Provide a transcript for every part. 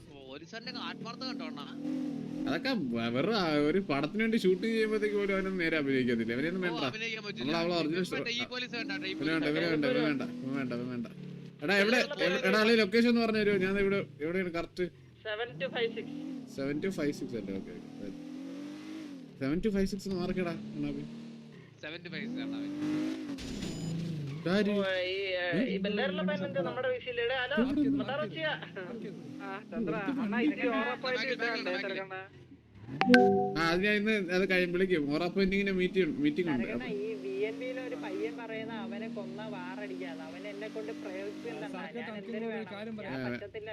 പോലീസുകാരന്റെ ആത്മാർത്ഥ കണ്ടോണ്ണ. അതൊക്കെ വെറുതെ ഒരു പടത്തിന് വേണ്ടി ഷൂട്ട് ചെയ്യുമ്പോഴത്തേക്ക് പോലും അവനൊന്നും നേരെ അഭിനയിക്കത്തില്ല. അവനെയൊന്നും വേണ്ട. വേണ്ട. എടാ എവിടെ എടാ അല്ലെ ലൊക്കേഷൻ എന്ന് പറഞ്ഞു തരുമോ? ഞാൻ ഇവിടെ എവിടെയാണ് കറക്റ്റ്? 7256 അല്ലേ? ഓക്കെ 7256 മാർക്കടാ. അത് ഞാൻ ഇന്ന് അത് വിളിക്കും. ഓറപ്പോയിന്റിങ്ങിന്റെ മീറ്റിംഗ് ഉണ്ട്. ഒരു പയ്യൻ പറയുന്ന അവനെ കൊന്ന വാറടിക്കാതെ അവൻ എന്നെ കൊണ്ട് പ്രയോഗിച്ചില്ല.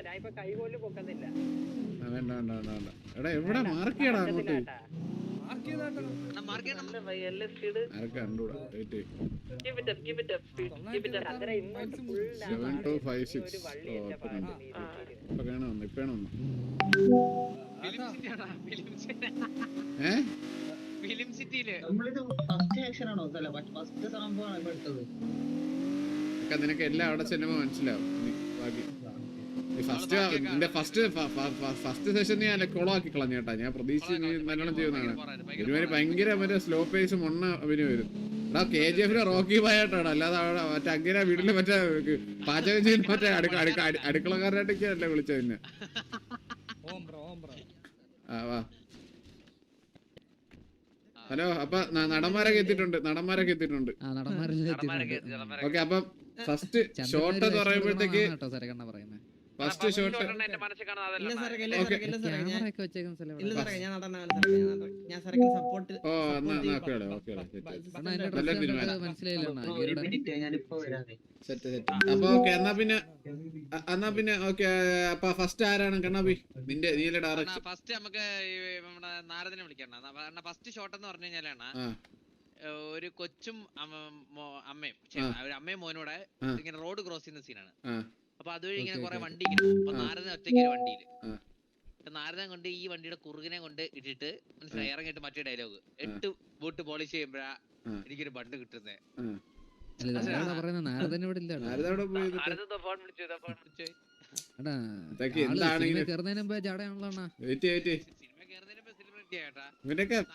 ഞാൻ ഇപ്പൊ കൈപോലും പൊക്കുന്നില്ല. വേണ്ട. എടാ എവിടെ മാർക്ക് ചെയ്യടാ അങ്ങോട്ട്? 7256 ഇപ്പഴാണ് ഫിലിം സിറ്റിയില് നിനക്ക് എല്ലാം അവിടെ ചെല്ലുമ്പോ മനസ്സിലാവും. ഫസ്റ്റ് സെഷൻ നീ അല്ല കൊളാക്കി കളഞ്ഞ കേട്ടാ. ഞാൻ പ്രതീക്ഷിച്ച് നീ നല്ലോണം ചെയ്യുന്നതാണ്. ഒരുമാതിരി ഭയങ്കര മറ്റേ സ്ലോ പേസ് മൊണ്ണ അഭിനയം വരും. എടാ KGF റോക്കി ബായിട്ടാണ്. അല്ലാതെ അവിടെ മറ്റേ അങ്ങനെ വീട്ടില് മറ്റേ പാചകം ചെയ്യുന്ന മറ്റേ അടുക്കളക്കാരനായിട്ടൊക്കെ അല്ലേ വിളിച്ചത് പിന്നെ. വാ. ഹലോ. അപ്പൊ നടന്മാരൊക്കെ എത്തിയിട്ടുണ്ട്. ഓക്കെ. അപ്പം ഫസ്റ്റ് ഷോട്ട് എന്ന് പറയുമ്പോഴത്തേക്ക് ഫസ്റ്റ് ഷോട്ട് അപ്പൊ ഓക്കെ. എന്നാ പിന്നെ ഓക്കെ. അപ്പൊ ഫസ്റ്റ് ആരാണ് കണ്ണാബി? നിന്റെ നീല ഡയറക്ഷൻ. ഫസ്റ്റ് നമുക്ക് നമ്മുടെ നാരദനെ വിളിക്കണം. ഫസ്റ്റ് ഷോട്ട് എന്ന് പറഞ്ഞു കഴിഞ്ഞാലാണ് ഒരു കൊച്ചും അമ്മയും ഒരു അമ്മയും മോനോടെ ഇങ്ങനെ റോഡ് ക്രോസ് ചെയ്യുന്ന സീനാണ്. അപ്പൊ അതുവഴി ഇങ്ങനെ കുറെ വണ്ടി ഇങ്ങനെ അപ്പൊ നാരദൻ ഒറ്റയ്ക്ക് ഒരു വണ്ടിയില് നാരദൻ കൊണ്ട് ഈ വണ്ടിയുടെ കുറുകിനെ കൊണ്ട് ഇട്ടിട്ട് മനസ്സിലായി ഇറങ്ങിയിട്ട് മറ്റേ ഡയലോഗ് 8 ബൂട്ട് പോളിഷ് ചെയ്യുമ്പോഴാ എനിക്കൊരു ബണ്ട് കിട്ടുന്നേ.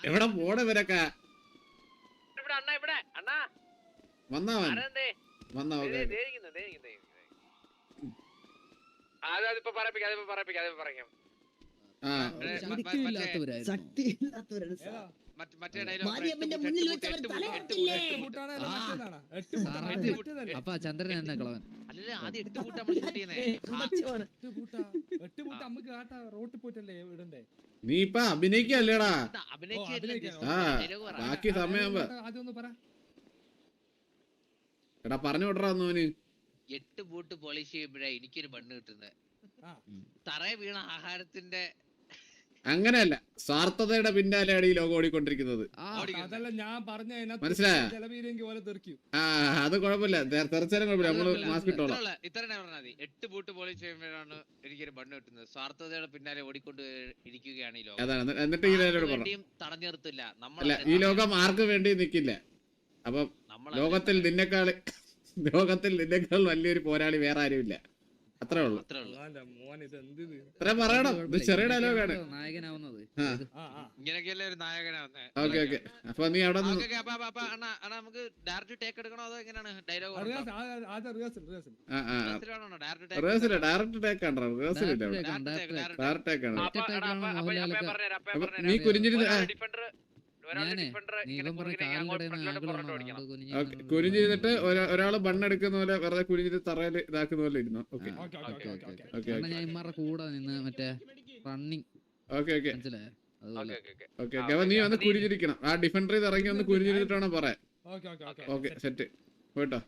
എവിടെ പോണ ഇവരൊക്കെ അപ്പൊ ചന്ദ്രൻ എന്നാ കളവൻ നീ ഇപ്പൊ അഭിനയിക്കല്ലേടാ? ബാക്കി സമയം എടാ പറഞ്ഞു വിടറാ. 8 ബൂട്ട് പോളിഷ് ചെയ്യുമ്പോഴേ എനിക്കൊരു ബണ്ണ് കിട്ടുന്നത്. തറയെ വീണ ആഹാരത്തിന്റെ അങ്ങനെയല്ല, സ്വാർത്ഥതയുടെ പിന്നാലെയാണ് ഈ ലോകം ഓടിക്കൊണ്ടിരിക്കുന്നത്. മനസ്സിലായോ? അത് കുഴപ്പമില്ല, തെറിച്ചാലും കുഴപ്പമില്ല, നമ്മള് മാസ്ക് ഇട്ടോളാം. ഇത്രയും പറഞ്ഞാൽ 8 ബൂട്ട് പോളിഷ് ചെയ്യുമ്പോഴാണ് എനിക്കൊരു ബണ്ണ് കിട്ടുന്നത്. സ്വാർത്ഥതയുടെ പിന്നാലെ ഓടിക്കൊണ്ട് ഇരിക്കുകയാണ് ഈ ലോകം. അതാണ്. എന്നിട്ട് ഈ തടഞ്ഞു നിർത്തില്ല. നമ്മളല്ല, ഈ ലോകം ആർക്ക് വേണ്ടി നിക്കില്ല. അപ്പം ലോകത്തിൽ നിന്നെക്കാൾ വലിയൊരു പോരാളി വേറെ ആരുമില്ല. അത്രേ ഉള്ളു. അത്ര പറയണം. ഇത് ചെറിയ ഡയലോഗാണ്. ഇങ്ങനെയൊക്കെയല്ലേ ഒരു നായകനാവുന്നത്. Okay okay. അപ്പൊ നീ അവിടെ നമുക്ക് ഡയറക്റ്റ് ടേക്ക് എടുക്കണോ അതോ എങ്ങനെയാണ് ഡയലോഗ്? ഡയറക്റ്റ് ടേക്ക് ആണ്. റിഹേഴ്സൽ ഇല്ല. ഡയറക്റ്റ് ടേക്ക് ആണ്. നീ കുരിഞ്ഞിരുന്ന് കുരിഞ്ഞിരുന്നിട്ട് ഒരാള് ബണ്ണെടുക്കുന്ന പോലെ വെറുതെ കുരിഞ്ഞിട്ട് തറയിൽ ഇതാക്കുന്ന പോലെ ഇരുന്നു. ഓക്കെ കൂടെ നിന്ന് മറ്റേ റണ്ണിങ്. Okay okay okay. അപ്പൊ നീ വന്ന് കുരിഞ്ഞിരിക്കണം. ആ ഡിഫൻഡറിൽ ഇറങ്ങി ഒന്ന് കുരിഞ്ഞിരുന്നിട്ടാണോ പറയാൻ? ഓക്കെ സെറ്റ് പോയിട്ടോ.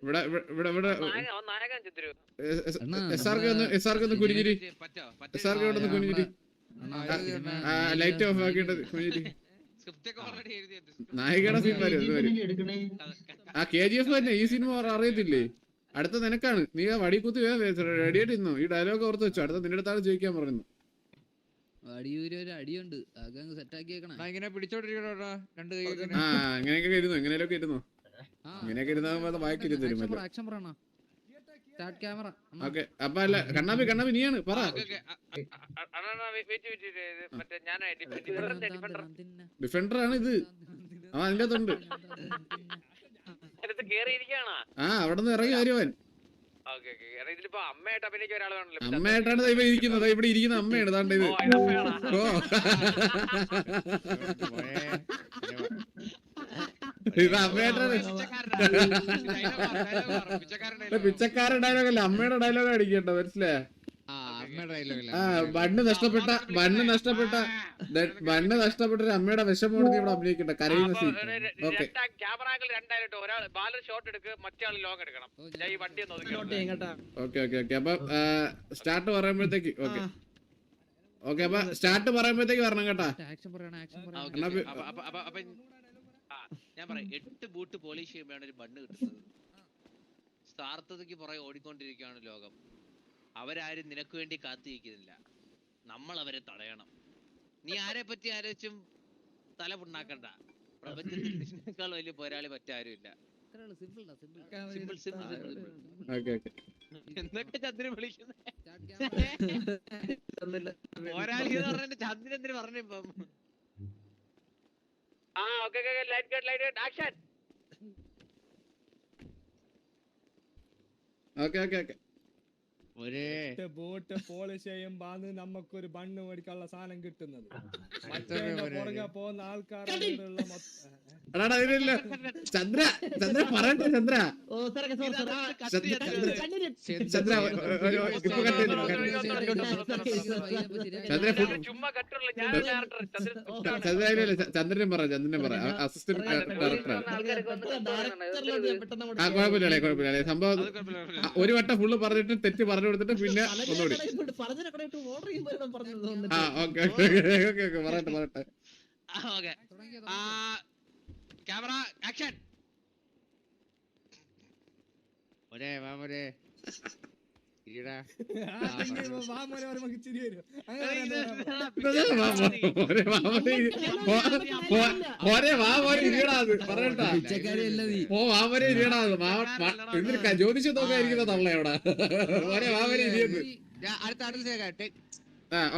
ഇവിടെ ഇവിടെ ഇവിടെ SRK ഒന്ന് കുരിഞ്ഞിരി. SRK ഒന്ന് കുരിഞ്ഞിരി. ലൈറ്റ് ഓഫ് ആക്കിയിട്ട് നായികയുടെ സീൻ വരും. ആ KGF തന്നെ. ഈ സിനിമ അറിയത്തില്ലേ? അടുത്ത നിനക്കാണ്. നീ ആ വടി കുത്തി റെഡിയായിട്ട് ഇരുന്നോ. ഈ ഡയലോഗ് ഓർത്ത് വെച്ചോ. അടുത്ത നിന്റെ അടുത്താണ് ചോദിക്കാൻ പറയുന്നു. അടിയുണ്ട് അങ്ങനെയൊക്കെ ഇരുന്നു. എങ്ങനെയൊക്കെ ഇരുന്നു. ഇങ്ങനെയൊക്കെ ഇരുന്നാ വായിക്കിരുന്നു തരും. സ്റ്റാർട്ട് ക്യാമറ ഓക്കെ അപ്പൊ അല്ല കണ്ണാപ്പി നീയാണ് പറ. ഡിഫൻഡർ ആണ് ഇത്. അവൻ അതിന്റെ അകത്തുണ്ട്. ആ അവിടെ നിന്ന് ഇറങ്ങി വരുവൻ. അമ്മയായിട്ടാണ് ഇവ ഇരിക്കുന്നത്. ഇവിടെ ഇരിക്കുന്ന അമ്മയാണ് താണ്ട് ഇത്. ഓ ഇത് അമ്മയായിട്ടാണ്. പിച്ചക്കാരൻ ഡയലോഗ് അല്ല, അമ്മയുടെ ഡയലോഗ് അടിക്കണ്ട, മനസ്സിലായ? ബണ്ണ് നഷ്ടപ്പെട്ട ഒരു അമ്മയുടെ വിഷമമാണ് നീ ഇവിടെ അഭിനയിക്കണ്ട, കരയുന്ന സീൻ. ഓക്കെ ഓക്കെ അപ്പൊ സ്റ്റാർട്ട് പറയുമ്പോഴത്തേക്ക് ഓക്കെ അപ്പൊ സ്റ്റാർട്ട് പറയുമ്പോഴത്തേക്ക് വരണം കേട്ടാ. ഞാൻ പറയാം 8 ബൂട്ട് പോളിഷ് ചെയ്യുമ്പോഴാണ് ഒരു ബണ്ണ് കിട്ടുന്നത്. സ്വാർത്ഥതയ്ക്ക് പുറകെ ഓടിക്കൊണ്ടിരിക്കുകയാണ് ലോകം. അവരാരും നിനക്ക് വേണ്ടി കാത്തിരിക്കുന്നില്ല, നമ്മൾ അവരെ തടയണം. നീ ആരെ പറ്റി ആലോചിച്ചും തല പുണ്ണാക്കണ്ട. പ്രപഞ്ചത്തിൽ നിന്നേക്കാൾ വലിയ പോരാളി മറ്റാരുമില്ല. എന്തൊക്കെ ചന്ദ്രൻ വിളിക്കുന്നത് പോരാളി എന്ന് പറഞ്ഞ ചന്ദ്രൻ എന്തിനു പറഞ്ഞു ഇപ്പം? ഓക്കെ ബോട്ട് പോളിഷ് ചെയ്യുമ്പോന്ന് നമുക്കൊരു ബണ്ണ് മേടിക്കാനുള്ള സാധനം കിട്ടുന്നത്. പുറകെ പോകുന്ന ആൾക്കാരുള്ള ചന്ദ്ര പറയട്ടെ. ചന്ദ്ര ചന്ദ്രനും പറ അസിസ്റ്റന്റ് ഡയറക്ടറാണ്. കുഴപ്പമില്ല സംഭവം ഒരു വട്ടം ഫുള്ള് പറഞ്ഞിട്ട് തെറ്റ് പറഞ്ഞു കൊടുത്തിട്ട് പിന്നെ ഒന്നുകൂടി പറയട്ടെ. Camera action. ജ്യോതിഷം നോക്കാതിരിക്കുന്ന തള്ള എവിടെ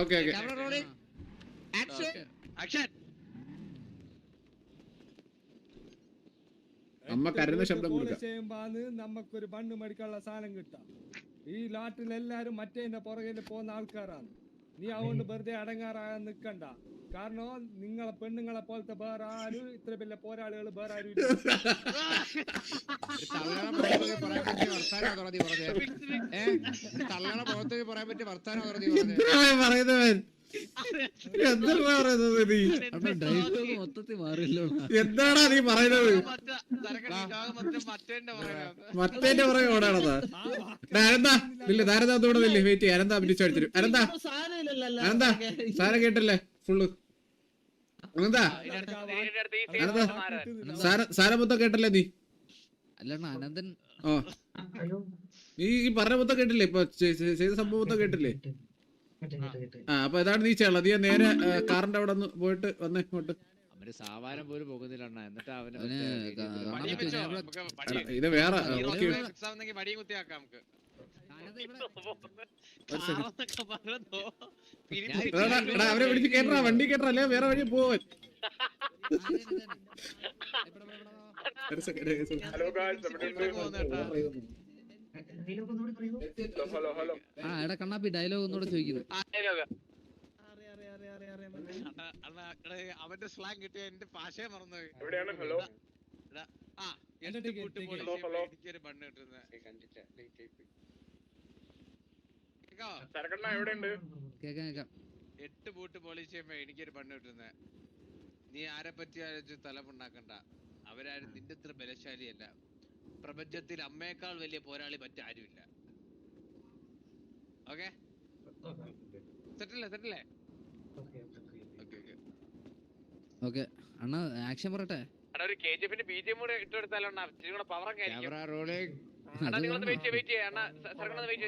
ഓക്കെ അമ്മ കരുന്ന ശബ്ദം ചെയ്യുമ്പോന്ന് നമുക്കൊരു ബണ്ണ് മേടിക്കാനുള്ള സാധനം കിട്ടാം. ഈ നാട്ടിൽ എല്ലാരും മറ്റേന്റെ പുറകിൽ പോകുന്ന ആൾക്കാരാണ്. നീ അതുകൊണ്ട് വെറുതെ അടങ്ങാറാകാൻ നിക്കണ്ട. കാരണം നിങ്ങളെ പെണ്ണുങ്ങളെ പോലത്തെ വേറെ ആരും ഇത്ര വലിയ പോരാളികൾ വേറെ ആരും പറയുന്നവൻ എന്താടാ നീ പറയുന്നത്? മറ്റേന്റെ പുറകെ ഓടാണത്. അനന്താ ഇല്ല ധാരന്താ ഇവിടെ ഇല്ലേ? വെയിറ്റ് ചെയ്യാം. അനന്താ പിടിച്ചടിച്ചിരും. അനന്താ സാരം കേട്ടല്ലേ ഫുള്ള്? അനന്താ സാരം മൊത്തം കേട്ടല്ലേ നീ? അനന്തൻ ഓ നീ ഈ പറഞ്ഞ മൊത്തം കേട്ടില്ലേ? ഇപ്പൊ ചെയ്ത സംഭവം മൊത്തം കേട്ടില്ലേ? അപ്പൊ ഇതാണ് നീ ചെയ്യണം. നീ നേരെ കാറിന്റെ അവിടെ ഒന്ന് പോയിട്ട് വന്നേ ഇങ്ങോട്ട്. സാവാനം പോലും പോകുന്നില്ല. എന്നിട്ട് ഇത് വേറെ അവരെ വിളിച്ച് കേട്ടാ വണ്ടി കേട്ടാ അല്ലേ വേറെ വഴി പോവാൻ. എടാ കണ്ണാപ്പി ഡയലോഗ് ഒന്നുകൂടെ ചോദിക്കുന്നു. അവന്റെ സ്ലാങ് കിട്ടിയ എന്റെ ഭാഷയെ മറന്നുപോയി. എനിക്കൊരു ബണ്ണ് കിട്ടുന്നത്. കേക്കാം 8 ബൂട്ട് പോളിഷ് ചെയ്യുമ്പോ എനിക്കൊരു ബണ്ണ് കിട്ടുന്നത്. നീ ആരെ പറ്റി ആലോചിച്ച് തലമുണ്ടാക്കണ്ട. അവരാരും നിന്റെ അത്ര ബലശാലിയല്ല. പ്രപഞ്ചത്തിൽ അമ്മയേക്കാൾ വലിയ പോരാളി മറ്റാരുമില്ല. ഓക്കെ സെറ്റല്ലേ? ഓക്കെ അണ്ണാ ആക്ഷൻ പറയട്ടെ. ഒരു KGF BGM കൂടെ ഇട്ടെടുത്താലോ? പവർ ഒക്കെ ആയിരിക്കും.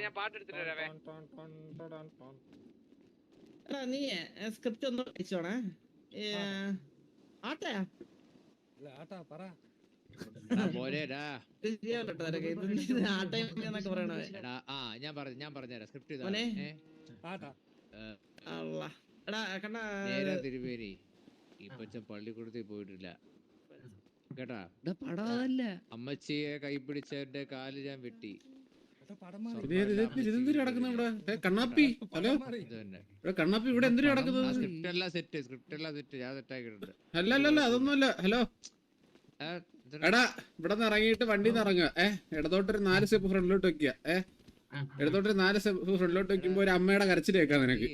ഞാൻ പാട്ട് എടുത്തിട്ട് വരാവേ. നീ സ്ക്രിപ്റ്റ് ഒന്ന് വായിച്ചോണേ. ആട്ടയാ ആട്ടാ പറ. പോരേടാ എടാ ഞാൻ പറഞ്ഞുതരാം സ്ക്രിപ്റ്റ് മോനെ. ആട്ടാ നേരെ തിരുവേരി ഇപ്പച്ച പള്ളിക്കൂടത്തിൽ പോയിട്ടില്ല കേട്ടാ. പടം അതല്ല. അമ്മച്ചിയെ കൈപിടിച്ചവന്റെ കാല് ഞാൻ വെട്ടി. ഇതെന്തിനാ നടക്കുന്നത് ഇവിടെ? കണ്ണാപ്പി, ഹലോ ഇത് തന്നെ ഇവിടെ കണ്ണാപ്പി, ഇവിടെ എന്തിനാ നടക്കുന്നത്? സ്ക്രിപ്റ്റ് എല്ലാം സെറ്റ് ഞാൻ സെറ്റാക്കിയിട്ടുണ്ട്. അല്ല അതൊന്നുമല്ല. ഹലോ എടാ, ഇവിടെ നിന്ന് ഇറങ്ങിയിട്ട് വണ്ടിയിൽ നിന്ന് ഇറങ്ങുക. ഇടത്തോട്ടൊരു 4 സ്റ്റെപ്പ് ഫ്രണ്ടിലോട്ട് വെക്കുക. ഇടത്തോട്ടൊരു 4 സ്റ്റെപ്പ് ഫ്രണ്ടിലോട്ട് വെക്കുമ്പോ ഒരു അമ്മയുടെ കരച്ചിൽ കേൾക്കാം നിനക്ക്.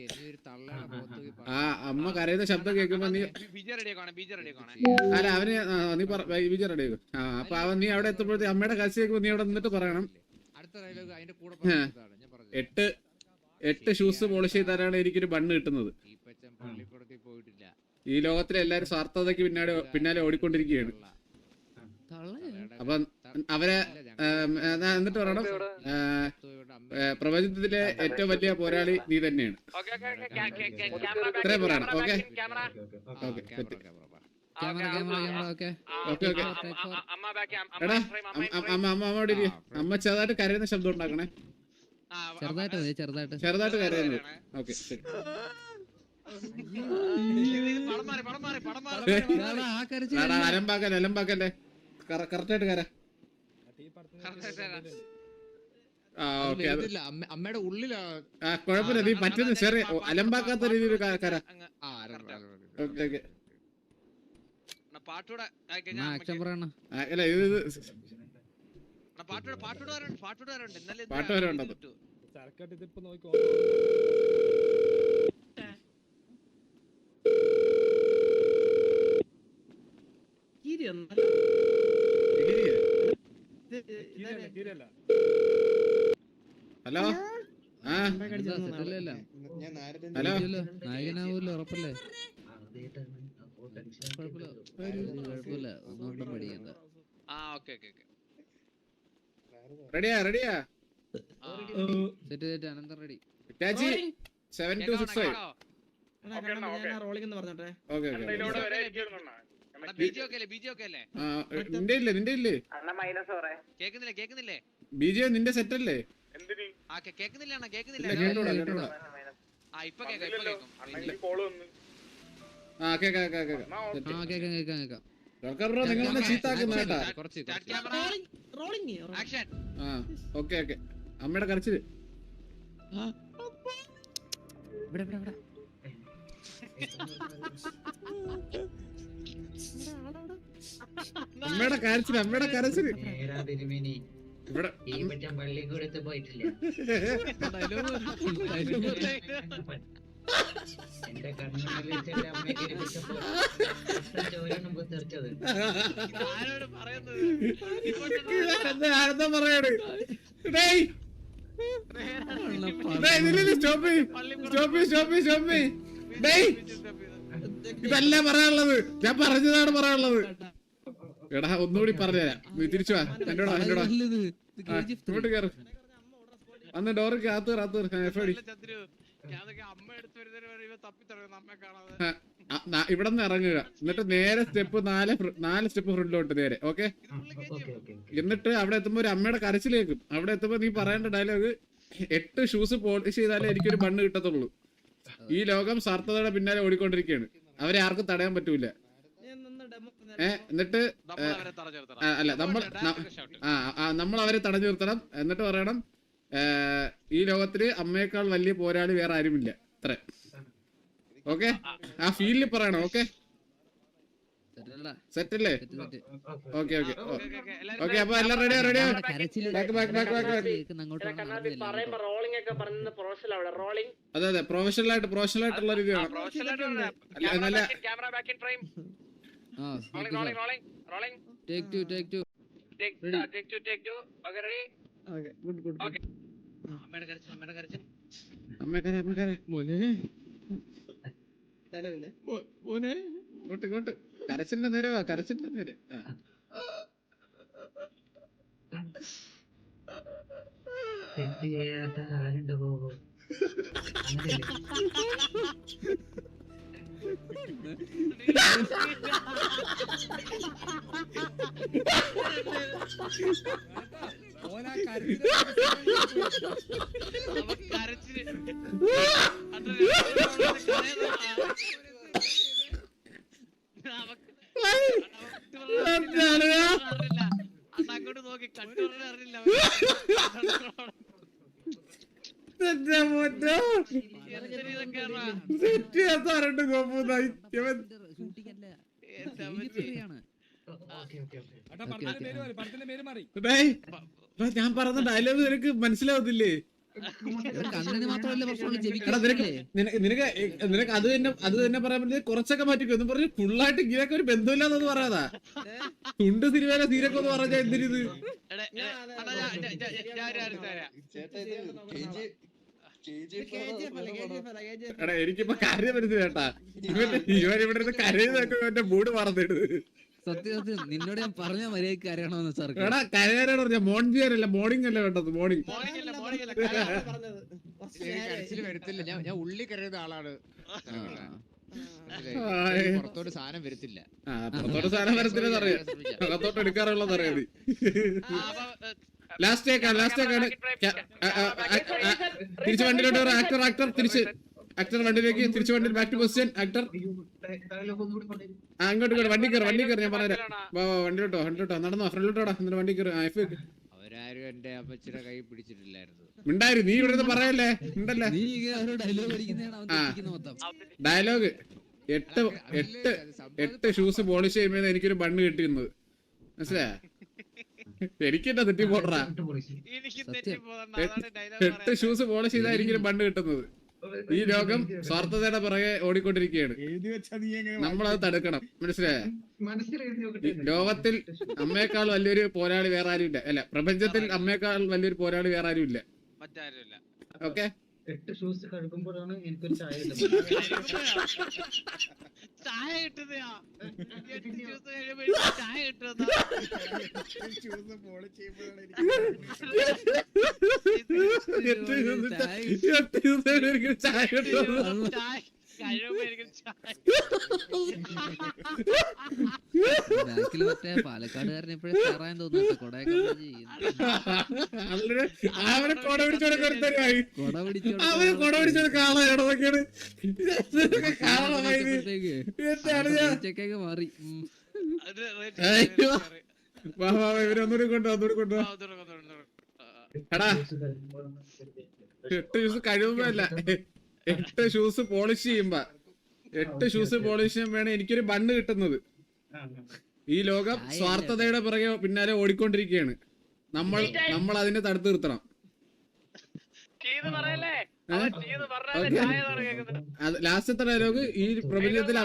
ആ അമ്മ കരയുന്ന ശബ്ദം കേൾക്കുമ്പോ നീ അല്ല അവന് നീ വിജയ റെഡി ആക്കും. അപ്പൊ അവൻ നീ അവിടെ എത്തുമ്പോഴത്തെ അമ്മയുടെ കരച്ചിൽ കേൾക്കുമ്പോ നീ അവിടെ നിന്നിട്ട് പറയണം, അടുത്ത ഡയലോഗ് അതിന്റെ കൂടെ 8 ഷൂസ് പോളിഷ് ചെയ്താലാണ് എനിക്കൊരു ബണ്ണ് കിട്ടുന്നത്. ഈപ്പച്ചൻ പള്ളിക്കൂടത്തിൽ പോയിട്ടില്ല. ഈ ലോകത്തിലെ എല്ലാരും സ്വാർത്ഥതയ്ക്ക് പിന്നാലെ ഓടിക്കൊണ്ടിരിക്കുകയാണ്. അപ്പൊ അവരെ എന്നിട്ട് പറയണം, പ്രപഞ്ചത്തിലെ ഏറ്റവും വലിയ പോരാളി നീ തന്നെയാണ്. ഇത്രയും പറയണം. ഓക്കെ എടാ, അമ്മയോട് അമ്മ ചെറുതായിട്ട് കരയുന്ന ശബ്ദം ഉണ്ടാക്കണേ. ചെറുതായിട്ട് കരയുന്നത്. ഓക്കെ ശരി. അലമ്പാക്കല്ലേ കറക്റ്റായിട്ട് കര. ഓക്കെ അമ്മയുടെ ഉള്ളിലാ കുഴപ്പമില്ല, നീ പറ്റുന്ന ചെറിയ അലമ്പാക്കാത്ത രീതിയിൽ കര. ഓക്കെ അല്ല ഇത് പാട്ട് വരെ ഉണ്ടോ? സർക്കട്ട് ഇതിപ്പോ നോക്കോ. ഹലോ ഹലോ നായകനാവൂല്ലോ, ഉറപ്പല്ലേ? കുഴപ്പമില്ല, ഒന്നും പഠിക്കണ്ട. റെഡിയാ സെറ്റ് അനന്തം റെഡി. 7265. റോളിംഗ് എന്ന് പറഞ്ഞോട്ടെ. ഓക്കെ നിന്റെ ഇല്ലേ? കേക്കുന്നില്ലേ? ബിജെ നിന്റെ സെറ്റ് അല്ലേ? കേക്കുന്നില്ല. ഇപ്പൊ കേക്കാം. നിങ്ങൾ ചീത്താക്കുന്ന കേട്ടാ. ആക്ഷൻ. ഓക്കെ അമ്മയുടെ കരച്ചില്. അമ്മയുടെ കരച്ചില് ഇവിടെ പള്ളിക്കൂടത്ത് പോയിട്ടില്ല. എന്റെ കണ്ണുകളിൽ അമ്മയ്ക്ക് തെറിച്ചത്. പറയാണ് ഇതല്ല പറയാനുള്ളത്, ഞാൻ പറഞ്ഞതാണ് പറയാനുള്ളത്. എടാ ഒന്നുകൂടി പറഞ്ഞുതരാം, നീ തിരിച്ചു വാ. എന്നോടാ ഇങ്ങോട്ട് കയറ്. അന്ന് ഡോർക്ക് ഇവിടെ നിന്ന് ഇറങ്ങുക. എന്നിട്ട് നേരെ സ്റ്റെപ്പ് 4 സ്റ്റെപ്പ് ഫ്രണ്ടിലോട്ട് നേരെ. ഓക്കെ എന്നിട്ട് അവിടെ എത്തുമ്പോ ഒരു അമ്മയുടെ കരച്ചിലേക്കും. അവിടെ എത്തുമ്പോ നീ പറയേണ്ട ഡയലോഗ് 8 ഷൂസ് പോളിഷ് ചെയ്താലേ എനിക്കൊരു ബണ്ണ് കിട്ടത്തുള്ളൂ. ഈ ലോകം സ്വാർത്ഥതയുടെ പിന്നാലെ ഓടിക്കൊണ്ടിരിക്കുകയാണ്. അവരെ ആർക്കും തടയാൻ പറ്റൂല. എന്നിട്ട് അല്ല നമ്മൾ അവരെ തടഞ്ഞു നിർത്തണം. എന്നിട്ട് പറയണം, ഈ ലോകത്തില് അമ്മയേക്കാൾ വലിയ പോരാളി വേറെ ആരുമില്ല. അത്ര ഓക്കെ ആ ഫീലിൽ പറയണം. ഓക്കെ സെറ്റ് അല്ലേ? ഓക്കെ അപ്പൊ എല്ലാം റെഡിയാ? അതെ പ്രൊഫഷണൽ ആയിട്ടുള്ള രീതിയാണ്. നല്ല ഇങ്ങോട്ട് കരച്ചിന്റെ നേരെ വാ. കരച്ചിന്റെ നേരെ ഓനാ കരുതി അങ്ങോട്ട് നോക്കി കണ്ടു അറിയില്ല. പടത്തിന്റെ പേര് മാറി. ഞാൻ പറഞ്ഞ ഡയലോഗ് നിനക്ക് മനസ്സിലാവത്തില്ലേ? കണ്ണിന് മാത്രമല്ല പ്രശ്നമുള്ളൂ, എടാ ചെവിക്കല്ലേ? നിനക്ക് അത് തന്നെ പറയാൻ പറ്റില്ല. കുറച്ചൊക്കെ മാറ്റിക്കോ എന്ന് പറഞ്ഞ് ഫുള്ളായിട്ട് ഇങ്ങനെയൊക്കെ ഒരു ബന്ധമില്ലാന്ന് പറയാതാ. തുണ്ട് സിനിമയിലെ സീരൊക്കെ ഒന്ന് പറഞ്ഞാ എന്തിനിത്? എടാ എനിക്കിപ്പോ കാര്യം മനസ്സിലാട്ടാ. ഇവൻ ഇവിടെ നിന്ന് കരയുന്നതൊക്കെ എന്റെ മൂഡ് മറന്നിട്ട്. സത്യം നിന്നോട് ഞാൻ പറഞ്ഞ മര്യാദക്ക് അറിയണമെന്ന് സാർ. എടാ കരയാനാണ് പറഞ്ഞ മോർണിംഗ് മോർണിംഗ് അല്ലേ വേണ്ടത്? മോർണിംഗ് കരച്ചില് വരത്തില്ല. ഞാൻ ഉള്ളി കരയുന്ന ആളാണ്. പുറത്തോട്ട് സാധനം വരത്തില്ല. പുറത്തോട്ട് സാധനം വരത്തില്ലെന്ന് അറിയാം, അകത്തോട്ട് എടുക്കാറുള്ളത് അറിയാം. ലാസ്റ്റ് ആക്കാണ് തിരിച്ച് വണ്ടിയിലോട്ട് ആക്ടർ വണ്ടിയിലേക്ക് തിരിച്ച് വണ്ടി ബാക്ക് ടു പൊസിഷൻ. ആക്ടർ അങ്ങോട്ട് വണ്ടി കയറി ഞാൻ പറഞ്ഞുതരാം. വണ്ടിയിലോട്ടോ നടന്നോ, ഫ്രണ്ടിലോട്ടോടാ, എന്നിട്ട് വണ്ടി കയറി. അവരാരും എന്റെ അപ്പച്ചിയുടെ കൈ പിടിച്ചിട്ടില്ലായിരുന്നു. മിണ്ടായിരുന്നു, നീ ഇവിടെ പറയല്ലേ, മിണ്ടല്ലേ. ഡയലോഗ് 8 ഷൂസ് പോളിഷ് ചെയ്യുമ്പോൾ എനിക്കൊരു ബണ്ണ് കിട്ടിയിരുന്നത് മനസ്സിലാ? എനിക്കെന്താ തെറ്റി പോടാ. 8 ഷൂസ് പോളിഷ് ചെയ്താൽ എനിക്കൊരു ബണ്ണ് കിട്ടുന്നത്. ഈ ലോകം സ്വാർത്ഥതയുടെ പിറകെ ഓടിക്കൊണ്ടിരിക്കുകയാണ്. നമ്മളത് തടുക്കണം, മനസ്സിലായ? ലോകത്തിൽ അമ്മയെക്കാൾ വലിയൊരു പോരാളി വേറെ ആരും ഇല്ല. അല്ല, പ്രപഞ്ചത്തിൽ അമ്മയെക്കാൾ വലിയൊരു പോരാളി വേറെ ആരും ഇല്ല. ഓക്കെ, 8 ഷൂസ് കഴുകുമ്പോഴാണ് എനിക്കൊരു ചായ കിട്ടുന്നത്. ചായ കിട്ടുന്നയാ? 8 ജ്യൂസ് കഴിയുമ്പോ ചായ കിട്ടുന്ന മറ്റേ പാലക്കാടുകാരൻ എപ്പോഴും കയറാൻ തോന്നുന്നു. കൊടയൊക്കെ കൊട പിടിച്ചോടൊക്കെ മാറി. ഇവരൊന്നുകൂടി കൊണ്ടോ. എടാ 8 ഷൂസ് കഴിയുമ്പോല്ല, 8 ഷൂസ് പോളിഷ് ചെയ്യുമ്പോ 8 ഷൂസ് പോളിഷ് ചെയ്യുമ്പോഴാണ് എനിക്കൊരു ബണ്ണ് കിട്ടുന്നത്. ഈ ലോകം സ്വാർത്ഥതയുടെ പിറകെ പിന്നാലെ ഓടിക്കൊണ്ടിരിക്കുകയാണ്. നമ്മൾ അതിനെ തടുത്തു നിർത്തണം. ലാസ്റ്റത്തെ ഡയലോഗ്, ഈ പ്രപഞ്ചത്തിൽ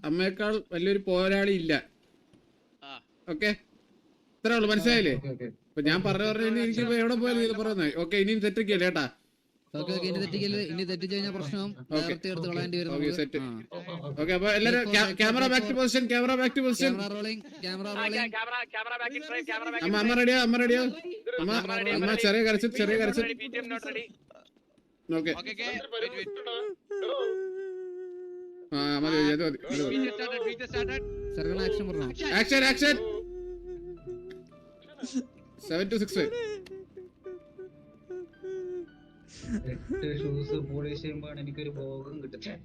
അമ്മയേക്കാൾ വലിയൊരു പോരാളി ഇല്ല. ഓക്കെ, ഇത്രേ ഉള്ളു, മനസ്സിലായില്ലേ? ഇപ്പൊ ഞാൻ പറഞ്ഞു എനിക്ക് എവിടെ പോയാലും ഇത് പറയുന്നത്. ഓക്കെ, ഇനിയും തെറ്റിക്കല്ലേ കേട്ടാ? ഇനി തെറ്റിച്ച് കഴിഞ്ഞാൽ പ്രശ്നം എടുത്ത് കളയേണ്ടി വരും. ഓക്കെ, അപ്പൊ എല്ലാരും ക്യാമറ ബാക്ക് ടു പൊസിഷൻ. അമ്മ റെഡിയോ? അമ്മ ചെറിയ കരച്ചിൽ. ഓക്കെ, മതി. Action 7 to 6. 8 ഷൂസ് പോളിഷ് ചെയ്യുമ്പോഴാണ് എനിക്കൊരു ഭോഗം കിട്ടുന്നത്.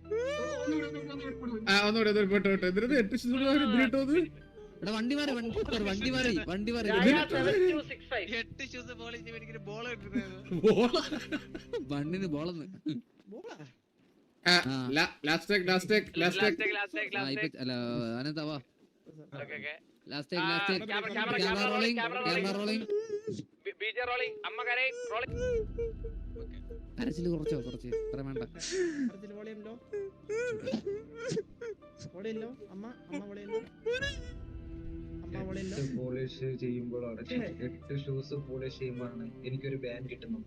ഒന്നുകൂടെ പോട്ടെ. എന്തിനാ 8 ഷൂസ് വണ്ടി മാറി. 8 ജ്യൂസ് പോളിഷ് ചെയ്യുമ്പോ എനിക്കൊരു ബോൾ കിട്ടുന്നത്. ബണ്ണിന് ബോളന്ന്. Last take. അല്ല അനന്തവാ. Last camera rolling. കരച്ചില് കുറച്ച് ഇത്ര വേണ്ട. പോളിഷ് ചെയ്യുമ്പോഴാണ് 8 ഷൂസ് പോളിഷ് ചെയ്യുമ്പോഴാണ് എനിക്കൊരു ബാൻ കിട്ടുന്നത്.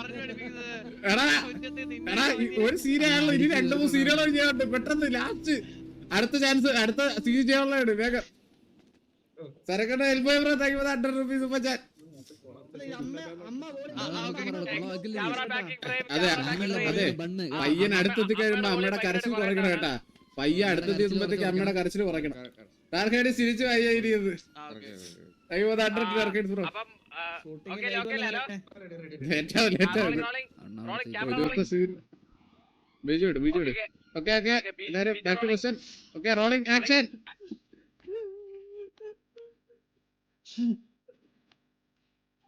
പറഞ്ഞു പഠിപ്പിക്കുന്നത്. എടാ ഉച്ചത്തിൽ നിന്നെ എടാ ഒരു സീരിയലാണല്ലോ, ഇനി 2-3 സീരിയലുകൾ ചെയ്യാനുണ്ട്. പെട്ടെന്ന് ലാസ്റ്റ് അടുത്ത ചാൻസ്, അടുത്ത സീൻ ചെയ്യാനുള്ളതാണ്. വേഗം സരക്കട്ടെ help bro, thank you for 100 rupees super chat. അതെ അതെ, പയ്യൻ അടുത്തെത്തി കഴിയുമ്പോ അമ്മയുടെ കരച്ചിൽ കുറയ്ക്കണം കേട്ടാ. പയ്യൻ അടുത്തെത്തിയപ്പോഴത്തേക്ക് അമ്മയുടെ കരച്ചിൽ കുറയ്ക്കണം. ടാർഗറ്റ് തിരിച്ചു പയ്യ ഇരിക്കുന്നത്. Thank you for 100 target bro. അപ്പം ഓക്കേ ഓക്കേ ഹലോ ലേറ്റ് ആവും. ബിജുട് ഓക്കെ ഓക്കെ എല്ലാരും back to question. Okay rolling action.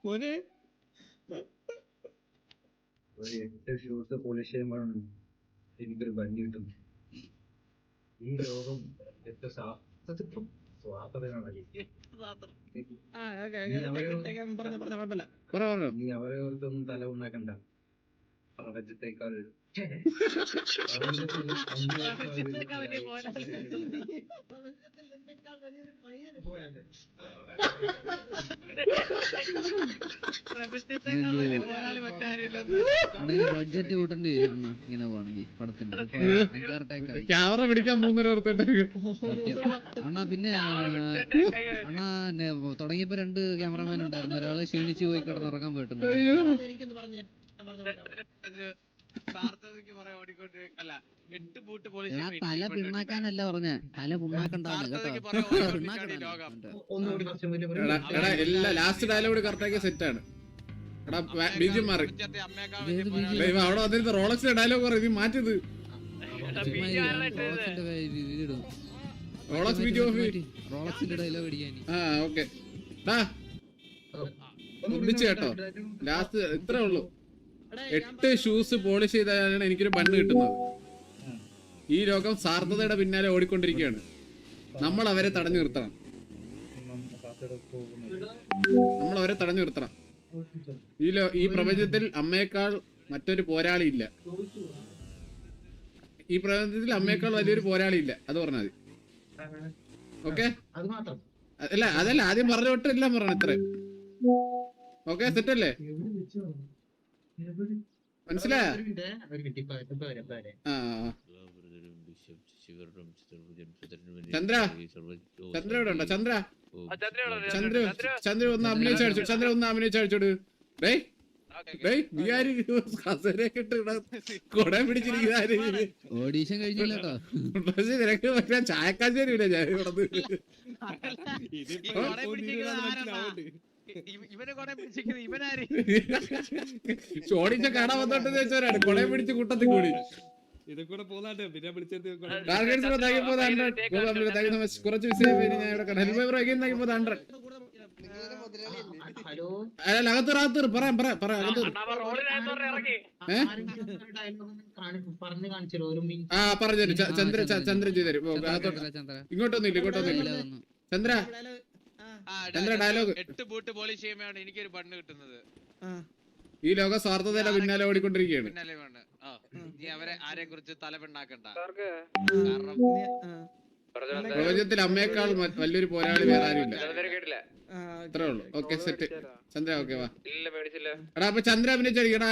മോനെ ഒരു 8 ഷൂസ് പോളിഷ് ചെയ്യുമ്പോഴാണ് എനിക്കൊരു വണ്ടി കിട്ടുന്നത്. ഈ ലോകം എത്ര സ്വാർത്ഥതയാണ്. നീ അവരെ ഓർത്തൊന്നും തല ഉണ്ടാക്കണ്ട. പ്രപഞ്ചത്തേക്കാൾ ബഡ്ജറ്റ് കൂട്ടേണ്ടി വരും ഇങ്ങനെ പോവാണെങ്കിൽ പടത്തിന്റെ. ക്യാമറ പിടിക്കാൻ 3 അണ്ണാ പിന്നെ അണ്ണാ തുടങ്ങിയപ്പോ 2 ക്യാമറമാൻ ഉണ്ടായിരുന്നു. ഒരാള് ക്ഷീണിച്ചു പോയി കിടന്നുറങ്ങാൻ പോയിട്ടുണ്ട്. തല പിണ്ണാക്കാനല്ല പറഞ്ഞ, തല പുണ്ണാക്കണ്ടാണ് കേട്ടോ. ഒന്നുകൂടി കുറച്ചും വലിയ എടാ എല്ലാ ലാസ്റ്റ് ഡയലോഗ് കറക്റ്റ് ആക്കിയ സെറ്റ് ആണ്. എടാ ബീജം മാറി അവിടെ വന്നിരുന്ന റോളക്സിന്റെ ഡയലോഗ് പറയും, നീ മാറ്റിയത് റോളക്സ് ബീജി ഓഫ്. റോളക്സിന്റെ ഡയലോഗ് അടിക്കാൻ. ആ ഓക്കെ ഒന്നിച്ച് കേട്ടോ. ലാസ്റ്റ് ഇത്രേ ഉള്ളൂ. 8 ഷൂസ് പോളിഷ് ചെയ്താലാണ് എനിക്കൊരു ബണ്ണ് കിട്ടുന്നത്. ഈ ലോകം സാർത്ഥതയുടെ പിന്നാലെ ഓടിക്കൊണ്ടിരിക്കുകയാണ്. നമ്മൾ അവരെ തടഞ്ഞു നിർത്തണം. ഈ പ്രപഞ്ചത്തിൽ അമ്മയേക്കാൾ മറ്റൊരു പോരാളി ഇല്ല. ഈ പ്രപഞ്ചത്തിൽ അമ്മയേക്കാൾ വലിയൊരു പോരാളി ഇല്ല. അത് പറഞ്ഞാൽ മതി. ഓക്കെ അല്ല അതല്ല, ആദ്യം പറഞ്ഞ തൊട്ട് എല്ലാം പറഞ്ഞു. ഇത്ര ഓക്കെ സെറ്റ് അല്ലേ? മനസ്സിലായ? ചന്ദ്ര ഇവിടെ ഉണ്ടോ? ചന്ദ്ര ഒന്ന് അഭിനയിച്ചടിച്ചോട്. കൊട പിടിച്ചിരിക്കുന്ന ഓഡീഷൻ കഴിഞ്ഞില്ല കേട്ടോ. നിനക്ക് പറ്റാൻ ചായക്കാശ് തരൂല ഞാൻ ഇവിടെ. ചോടിച്ച കാണാൻ വന്നോട്ടെന്ന് വെച്ചവരാണ് കൊട പിടിച്ച് കൂട്ടത്തിൽ കൂടി. ഇതൊക്കെ പോന്നാട്ടെ പിന്നെ വിളിച്ചത് കുറച്ച് വിഷയം ഞാൻ ഇവിടെ അകത്ത് പറയാം ആ പറഞ്ഞു തരും. ചന്ദ്രൻ ചെയ്തു. ഇങ്ങോട്ടൊന്നും ഇല്ല ചന്ദ്ര ഡയലോഗ്. 8 ബൂട്ട് പോളിഷ് ചെയ്യുമ്പോഴാണ് എനിക്കൊരു ബണ്ണ് കിട്ടുന്നത്. ഈ ലോക സ്വാർത്ഥതയുടെ പിന്നാലെ ഓടിക്കൊണ്ടിരിക്കുകയാണ്. നീ അവരെ ആരെ കുറിച്ച് തലപിണ്ണാക്കണ്ട. പ്രപഞ്ചത്തിൽ അമ്മയേക്കാൾ വലിയൊരു പോരാളി വേറെ ആരുമില്ല. ഇത്രേ ഉള്ളൂ. Okay set. ചന്ദ്ര ഓക്കെ വാ. എടാ അപ്പൊ ചന്ദ്ര അഭിനയിച്ചടിക്കടാ.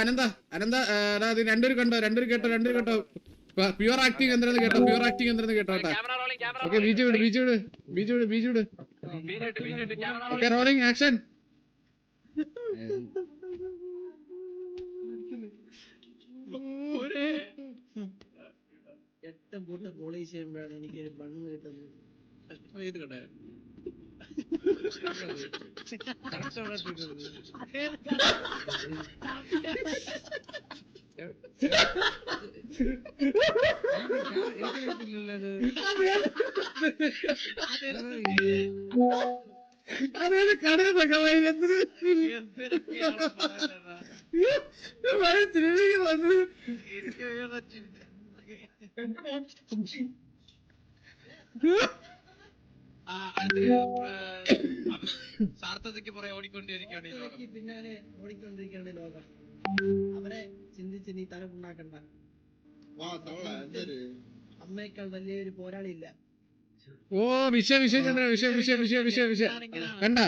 അനന്ത എടാ അത് രണ്ടുപേരും കേട്ടോ. പ്യുവർ ആക്ടിങ് എന്താണെന്ന് കേട്ടോ. കേട്ടോ. ഓക്കെ ബീജ് വിട്. Okay rolling action. പോളിഷ് ചെയ്യുമ്പോഴാണ് എനിക്ക് ബണ്ണ് കിട്ടുന്നത്. സാർത്ഥതയ്ക്ക് പുറകെ ഓടിക്കൊണ്ടിരിക്കുകയാണ് ലോകം. അവരെ ചിന്തിച്ച് നീ തല ഉണ്ടാക്കണ്ട. അമ്മയേക്കാൾ വലിയൊരു പോരാളി ഇല്ല. ഓ വിഷയം ചന്ദ്ര വിഷയം കണ്ട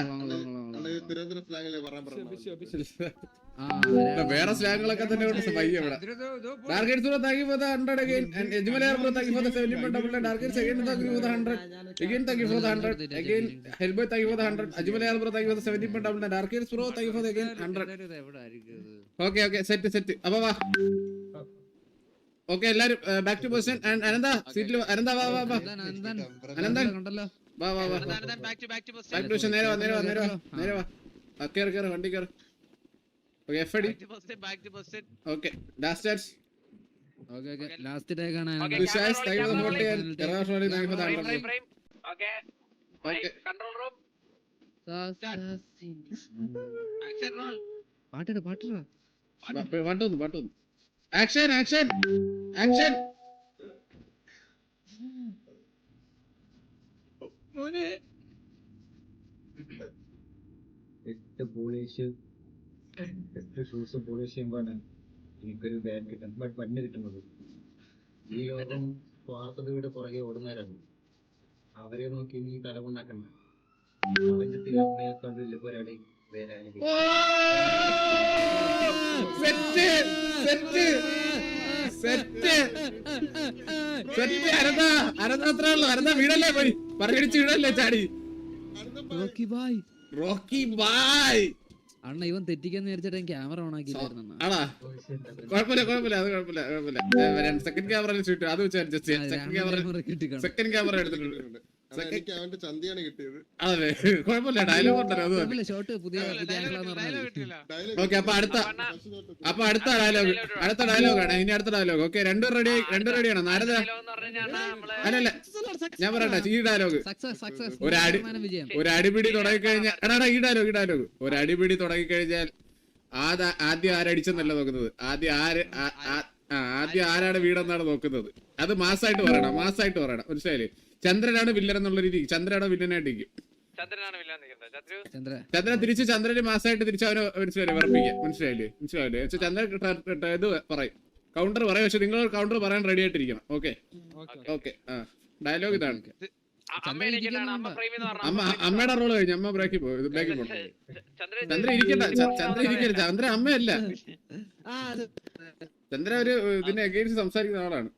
തിരുവനന്തപുരം സ്ലാങ്ങിലെ പറയാൻ വേറെ സ്ലാങ്ങുകളൊക്കെ തന്നെ പയ്യ ഇവിടെ. Targets bro, thank you for the 100 again. And Ejimalayan bro, thank you for the 70 double. Targets again, thank you for the 100. Again, thank you for the 100. Again, Hellboy, thank you for the 100. Ejimalayan bro, thank you for the 70 double. Targets bro, thank you for the again 100. Okay, set. അപ്പൊ വാ. Okay, എല്ലാരും back to position. And Ananda, seat Ananda വാ. Ananda കണ്ടല്ലോ. വാ. back to Back to position. നേരെ വാ. കേറ് വണ്ടി കേറ്. Okay, FD. back to position. Okay, dash stats. Okay last day കാണാൻ Vishwas, thank you for the 40 and Karash, thank you for the 100. Okay. Okay. Control room. Action roll. പാട്ടിട പാട്ടൊന്ന്. Action. മോനെ 8 polish 8 shoes polish ചെയ്യുമ്പോഴാണ് എനിക്കൊരു ban കിട്ടുന്നത്, bun കിട്ടുന്നത്. ഈ ലോകം സ്വാർത്ഥതയുടെ പുറകെ ഓടുന്നവരാണ്. അവരെ നോക്കി നീ തലമുണ്ടാക്കണ്ട. പ്രപഞ്ചത്തിൽ അമ്മയേക്കാൾ വലിയ പോരാളി വേറെ ആരെങ്കിലും. അരന്താ വീടല്ലേ പോയി പറഞ്ഞടിച്ച് വീടല്ലേ ചാടി. റോക്കി ബായ് അണ്ണ ഇവൻ തെറ്റിക്കാന്ന് വിചാരിച്ചിട്ട് ക്യാമറ ഓൺ ആക്കിയില്ലായിരുന്നു. ആണാ കുഴപ്പമില്ല അത് കുഴപ്പമില്ല. സെക്കൻഡ് ക്യാമറ ഷൂട്ട് അത് വെച്ച് അഡ്ജസ്റ്റ് ചെയ്യാം. സെക്കൻഡ് ക്യാമറ എടുത്തിട്ടുണ്ട്. അവന്റെ ചന്തിയാണ് കിട്ടിയത്. അതെ കുഴപ്പമില്ല, ഡയലോഗ് ഉണ്ടല്ലോ അത് മതി. ഷോട്ട് പുതിയ ഓക്കെ, അപ്പൊ അടുത്ത ഡയലോഗാണ് ഇനി. അടുത്ത ഡയലോഗ്. ഓക്കെ, രണ്ടും റെഡിയാണ്. നാരദ അല്ലല്ല ഞാൻ പറയട്ടെ ഈ ഡയലോഗ്. ഒരു അടിപിടി തുടങ്ങിക്കഴിഞ്ഞാൽ ഈ ഡയലോഗ് ഒരു അടിപിടി തുടങ്ങിക്കഴിഞ്ഞാൽ ആദ്യം ആരടിച്ചെന്നല്ല നോക്കുന്നത്, ആദ്യം ആരാണ് വീടെന്നാണ് നോക്കുന്നത്. അത് മാസായിട്ട് പറയണം മനസ്സിലായില്ലേ? ചന്ദ്രനാണ് വില്ലൻ എന്നുള്ള രീതി, ചന്ദ്രനാണ് വില്ലനായിട്ടിരിക്കും. ചന്ദ്രൻ തിരിച്ച് ചന്ദ്രന് മാസമായിട്ട് തിരിച്ച് അവന് മനസ്സിലായില്ലേ? ചന്ദ്രൻ ഇത് പറയും, കൗണ്ടർ പറയും. പക്ഷെ നിങ്ങൾ കൗണ്ടർ പറയാൻ റെഡി ആയിട്ടിരിക്കണം. ഓക്കെ ഡയലോഗ് ഇതാണ്. അമ്മയുടെ റോള് കഴിഞ്ഞു, അമ്മ ബ്രേക്കിൽ പോകും. ചന്ദ്ര ഇരിക്കണ്ട, ചന്ദ്ര അമ്മയല്ല. ചന്ദ്ര ഒരു ഇതിനെ അഗെയിൻസ്റ്റ് സംസാരിക്കുന്ന ആളാണ്.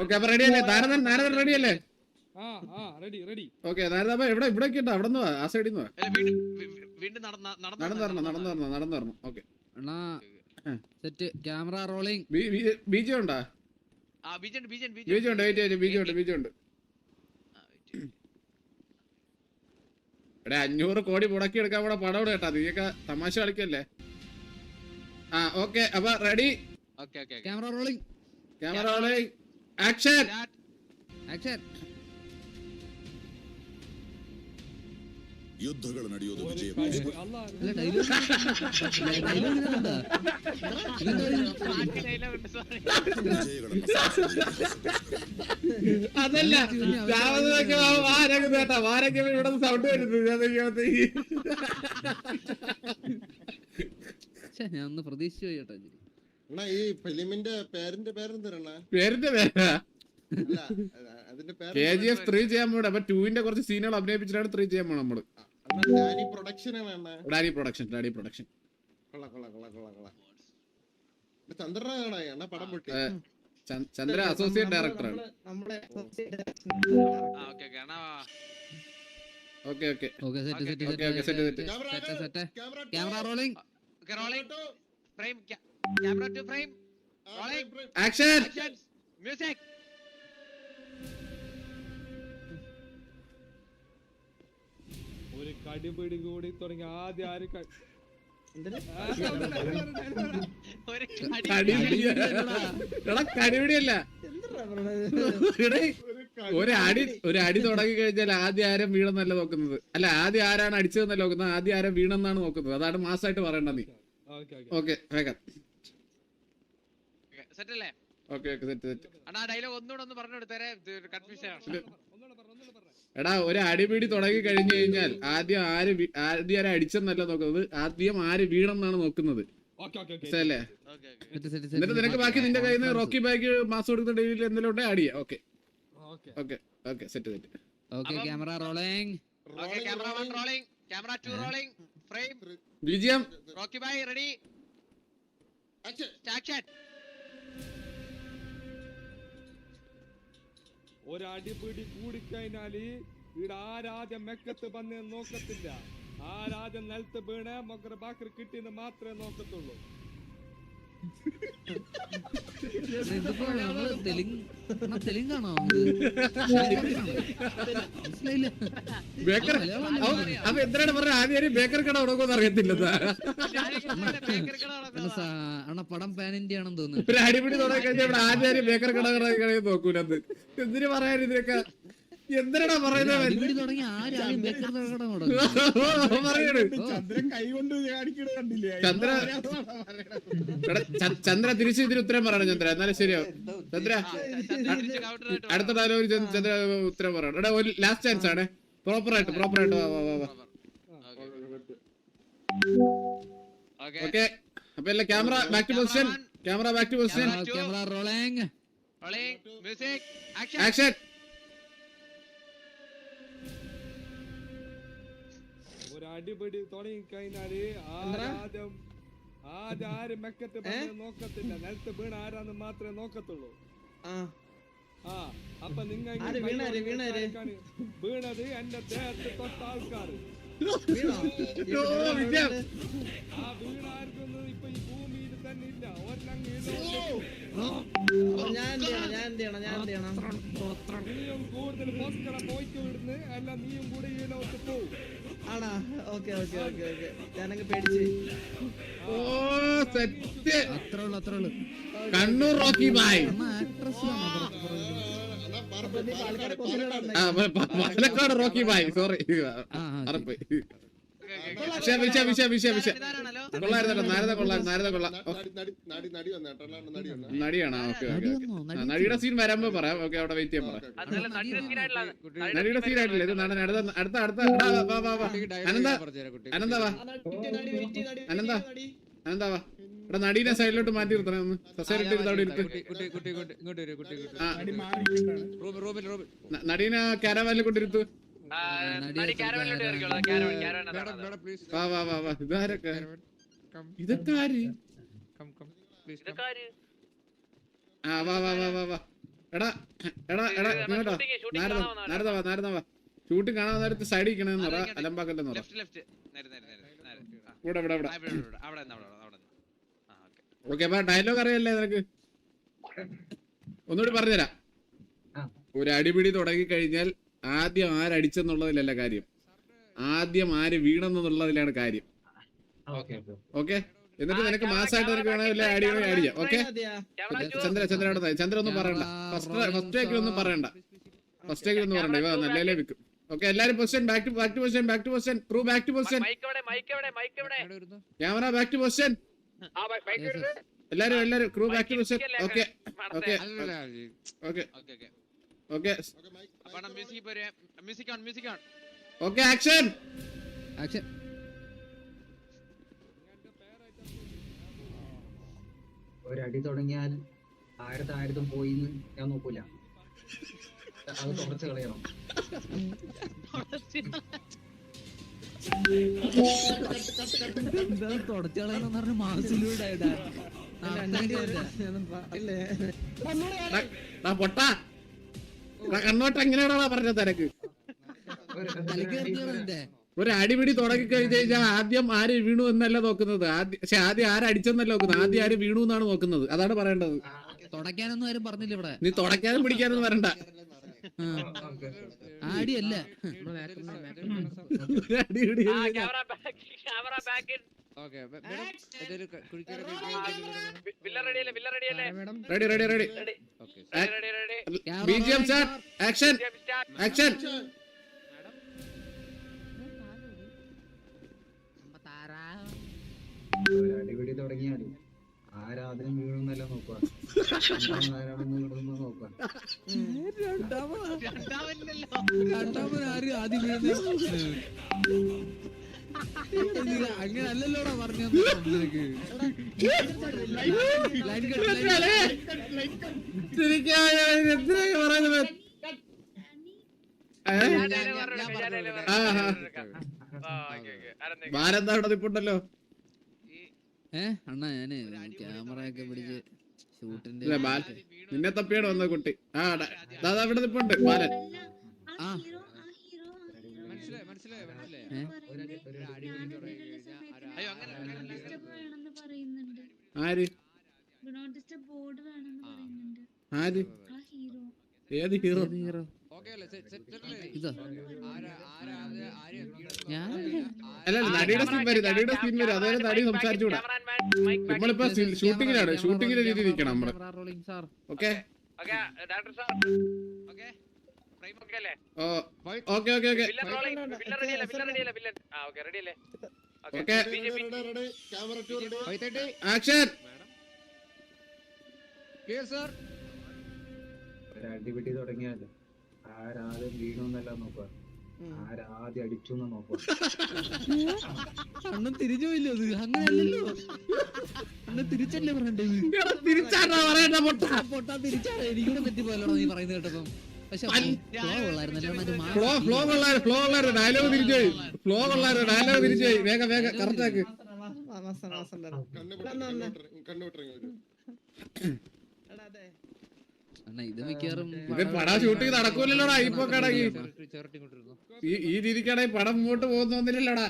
ഓക്കെ, അപ്പൊ റെഡി അല്ലേ? നാരദൻ റെഡി അല്ലേ? ഓക്കെ, നാരദ ഇവിടെ കേട്ടോ, അവിടെ നിന്ന് ആ സൈഡിൽ നിന്ന് നടന്നു വരണം. Okay set camera rolling. ബീജം ഉണ്ടോ? ബീജം ഉണ്ട്. എടാ 500 കോടി മുടക്കി എടുക്കാൻ കൂടെ പടം കേട്ടാ, നീയൊക്കെ തമാശ കളിക്കല്ലേ? ഓക്കെ, അപ്പൊ റെഡി. Camera rolling. ആക്ഷൻ. ಯುದ್ಧಗಳು ನಡೆಯೋದು ವಿಜಯ. അതല്ല വാരൊക്കെ ഇവിടെ സൗണ്ട് വരുന്നു. ഞാൻ ഒന്ന് പ്രതീക്ഷിച്ചു കേട്ടോ. ഈ ഫിലിമിന്റെ പേരിന്റെ പേരെന്താ? KGF 3 ചെയ്യാൻ പോണ. അപ്പൊ 2ന്റെ കുറച്ച് സീനുകൾ അഭിനയിപ്പിച്ചിട്ടാണ് 3 ചെയ്യാൻ പോണ നമ്മള്. Danny production. ചന്ദ്ര അസോസിയേറ്റ് ഡയറക്ടറാണ്. Okay camera rolling. Action. Music. ഒരു കടിപിടി കൂടി തുടങ്ങി ആദ്യം ആര് കടിപിടിയല്ല, ഒരു അടി തുടങ്ങി കഴിഞ്ഞാൽ ആദ്യം ആരും വീണെന്നല്ല നോക്കുന്നത്. അല്ല, ആദ്യം ആരാണ് അടിച്ചതെന്നല്ല നോക്കുന്നത്, ആദ്യം ആരും വീണെന്നാണ് നോക്കുന്നത്. അതാണ് മാസമായിട്ട് പറയണ്ട നീ. ഓക്കെ വേഗം. എടാ, ഒരു അടിപിടി തുടങ്ങി കഴിഞ്ഞു കഴിഞ്ഞാൽ ആദ്യം ആരും അടിച്ചെന്നല്ല നോക്കുന്നത്, ആദ്യം ആര് വീണെന്നാണ് നോക്കുന്നത്. അല്ലേ? എന്നിട്ട് നിനക്ക് ബാക്കി നിന്റെ കയ്യിൽ നിന്ന് റോക്കി ബാഗ് മാസം കൊടുക്കുന്ന ഡെയിലി എന്തെങ്കിലും ഉണ്ടെങ്കിൽ ആഡ് ചെയ്യാം. Okay set. Camera rolling. Camera 2 rolling frame BGM Rocky by ready action ഒരടിപിടി കൂടിക്കഴിഞ്ഞാല് ഇവിടെ ആരാദ്യം മെക്കത്ത് വന്ന് നോക്കത്തില്ല. ആരാദ്യം നിലത്ത് വീണ് മൊക്കറ ബാക്കർ കിട്ടിയെന്ന് മാത്രമേ നോക്കത്തുള്ളൂ. തെലുങ്കാണോ? അപ്പൊ എന്തിനാണ് പറഞ്ഞ ആദ്യം ബേക്കറി കട ഉടക്കുമെന്ന് അറിയത്തില്ല. അണ്ണ പടം പാൻ ഇന്ത്യ ആണെന്ന് തോന്നുന്നു. ഒരു അടിപിടി തുടങ്ങി കഴിഞ്ഞാൽ ഇവിടെ ആദ്യം ബേക്കറി കട നോക്കൂലത്. എന്തിനു പറയാൻ ഇതിനൊക്കെ എന്തിനാ പറയുന്നത്? തുടങ്ങി ആരും ബേക്കറി കട ചന്ദ്ര തിരിച്ച് ഇതിന് ഉത്തരം പറയണം ചന്ദ്ര, എന്നാലും ശരിയാവും. ചന്ദ്ര അടുത്ത ഡയലോഗ് ചന്ദ്ര ഉത്തരം പറയണം. എടാ ഒരു ലാസ്റ്റ് ചാൻസ് ആണ്. പ്രോപ്പറായിട്ട് ഓക്കെ. അപ്പൊ എല്ലാം camera back to position. Camera back to position. Camera rolling music action. ഒരടിപിടി തുടങ്ങി കഴിഞ്ഞാല് ആദ്യം മെക്കത്ത് വന്ന് നോക്കത്തില്ല. നിലത്ത് വീണ ആരാന്ന് മാത്രമേ നോക്കത്തുള്ളൂ. അപ്പൊ നിങ്ങൾ വീണത് എന്റെ ദേഹത്ത് തൊട്ട ആൾക്കാർ. ആ വീണാർക്കൊന്നും ഇപ്പൊ ഈ ഭൂമിയിൽ തന്നെ ഇല്ല. നീയും കൂടുതൽ പോസ്കളെ പോയിട്ട് വിടുന്നു. അല്ല നീയും കൂടെ ഈ ലോകത്ത് പോവും. ആണാ? Okay okay okay okay. ഞാനങ്ങ് പേടിച്ച്. ഓ സെറ്റ്. അത്രേ ഉള്ളൂ. Kannur Rocky bhai. Palakkad Rocky bhai. Sorry നടിയാണോ? ഓക്കെ നടിയുടെ സീൻ വരുമ്പോ പറയാം. ഓക്കെ അവിടെ വെയിറ്റ് ചെയ്യാൻ പറയാം. നടിയുടെ സീൻ ആയിട്ടില്ല ഇത്. അടുത്ത അനന്താ വാ. ഇവിടെ നടീനെ സൈഡിലോട്ട് മാറ്റി നിർത്തണേ. ഒന്ന് സൊസൈറ്റി അവിടെ ഇരുത്ത്. നടീനെ കാരവാനിൽ കൊണ്ടിരുത്തു. ഇതാരൊക്കെ? ഇതൊക്കെ ആര്? വാ. എടാ നാരദ വാ. ഷൂട്ടിംഗ് കാണാൻ നേരത്ത് സൈഡിൽ ഇരിക്കണെന്ന് പറ. അലമ്പാക്കല്ലെന്ന് പറ. ഇവിടെ ഓക്കെ. അപ്പൊ ഡയലോഗ് അറിയല്ലേ നിനക്ക്? ഒന്നുകൂടി പറഞ്ഞുതരാം. ഒരു അടിപിടി തുടങ്ങി കഴിഞ്ഞാൽ ആദ്യം ആരടിച്ചെന്നുള്ളതിലല്ല കാര്യം, ആദ്യം ആര് വീണെന്നുള്ളതിലാണ് കാര്യം. ഓക്കെ. എന്നിട്ട് നിനക്ക് മാസമായിട്ട് നിനക്ക് വേണമെങ്കിൽ അടിയാം. ഓക്കെ. ചന്ദ്ര ഒന്നും പറയണ്ട. ഫസ്റ്റ് ടേക്കിൽ ഒന്നും പറയണ്ട. ഇവ നല്ലേ വിൽക്കും. ഓക്കെ. എല്ലാരും position. Back to position. Crew back to position. Camera back to position. എല്ലാരും crew back to position. Okay. Okay action. ഒരടി തുടങ്ങിയാൽ ആയിരത്തും പോയിന്ന് ഞാൻ നോക്കൂല. അത് തുടച്ചു കളയണം. തുടച്ചളയെന്ന് പറഞ്ഞ മാസിലൂടെ പൊട്ടാ കണ്ണോട്ട് എങ്ങനെയാണോ പറഞ്ഞത് തിരക്ക്? ഒരു അടിപിടി തുടങ്ങി കഴിഞ്ഞ് കഴിഞ്ഞാൽ ആദ്യം ആര് വീണു എന്നല്ല നോക്കുന്നത്. ആദ്യം ആരടിച്ചെന്നല്ല നോക്കുന്നത്, ആദ്യം ആര് വീണു എന്നാണ് നോക്കുന്നത്. അതാണ് പറയേണ്ടത്. തുടക്കാനൊന്നും ആരും പറഞ്ഞില്ല ഇവിടെ. നീ തുടക്കാനും പിടിക്കാനൊന്നും വരണ്ട. ആടിയല്ല റെഡി. BGM start. Action. അടിപിടി തുടങ്ങിയാൽ ആരാദ്യം വീഴുന്നല്ല നോക്കുക. ആരാണെന്ന് വീഴുന്ന നോക്കുക. രണ്ടാമത് ആര് ആദ്യം വീഴുന്ന അങ്ങനെ അല്ലല്ലോടാ പറഞ്ഞു. ഭാരെന്താ അവിടെ നിപ്പുണ്ടല്ലോ. അണ്ണാ ഞാന് ക്യാമറ ഒക്കെ പിടിച്ച് ഷൂട്ടിന്റെ നിന്നെ തപ്പിയാണ് വന്ന കുട്ടി. ദാദാ ഇവിടെ നിപ്പുണ്ട് ബാലൻ. ആര് ആര് ഏത് ഹീറോ? അല്ല നടിയുടെ സീൻ വരും, നടിയുടെ സീൻ വരും. അതേപോലെ നടി സംസാരിച്ചുകൂടാ. നമ്മളിപ്പോ ഷൂട്ടിങ്ങിലാണ്, ഷൂട്ടിങ്ങിന്റെ രീതി നിൽക്കണം നമ്മള്. Okay okay okay okay action. ഒരടിപിടി തുടങ്ങിയാലോ ആരാദ്യം വീണോന്നല്ല നോക്കുക, ആരാദ്യം അടിച്ചു എന്ന് നോക്കുക. അണ്ണൻ തിരിച്ചു പോയില്ലോ, അത് അങ്ങനെയല്ലല്ലോ. അണ്ണൻ തിരിച്ചല്ലേ പറയണ്ടത്? തിരിച്ചാണോ പറയണ്ട? പൊട്ടാ തിരിച്ചാണ്. എനിക്കൂടെ തെറ്റിപ്പോയല്ലോ നീ പറയുന്നത് കേട്ടപ്പോ. പക്ഷെ ഫ്ലോ കൊള്ളാറ്, ഡയലോഗ് തിരിച്ചുപോയി. ഫ്ലോ കൊള്ളാറ്, ഡയലോഗ് തിരിച്ചുപോയി. വേഗം വേഗം കറക്റ്റ് ആക്ക്. ഇത് മിക്കവാറും ഇത് പടം ഷൂട്ടിങ് നടക്കൂലല്ലോടാ ഇപ്പൊ കടകി. ഈ രീതിക്കാണെങ്കിൽ പടം മുമ്പോട്ട് പോകുന്നൊന്നില്ലല്ലോടാ.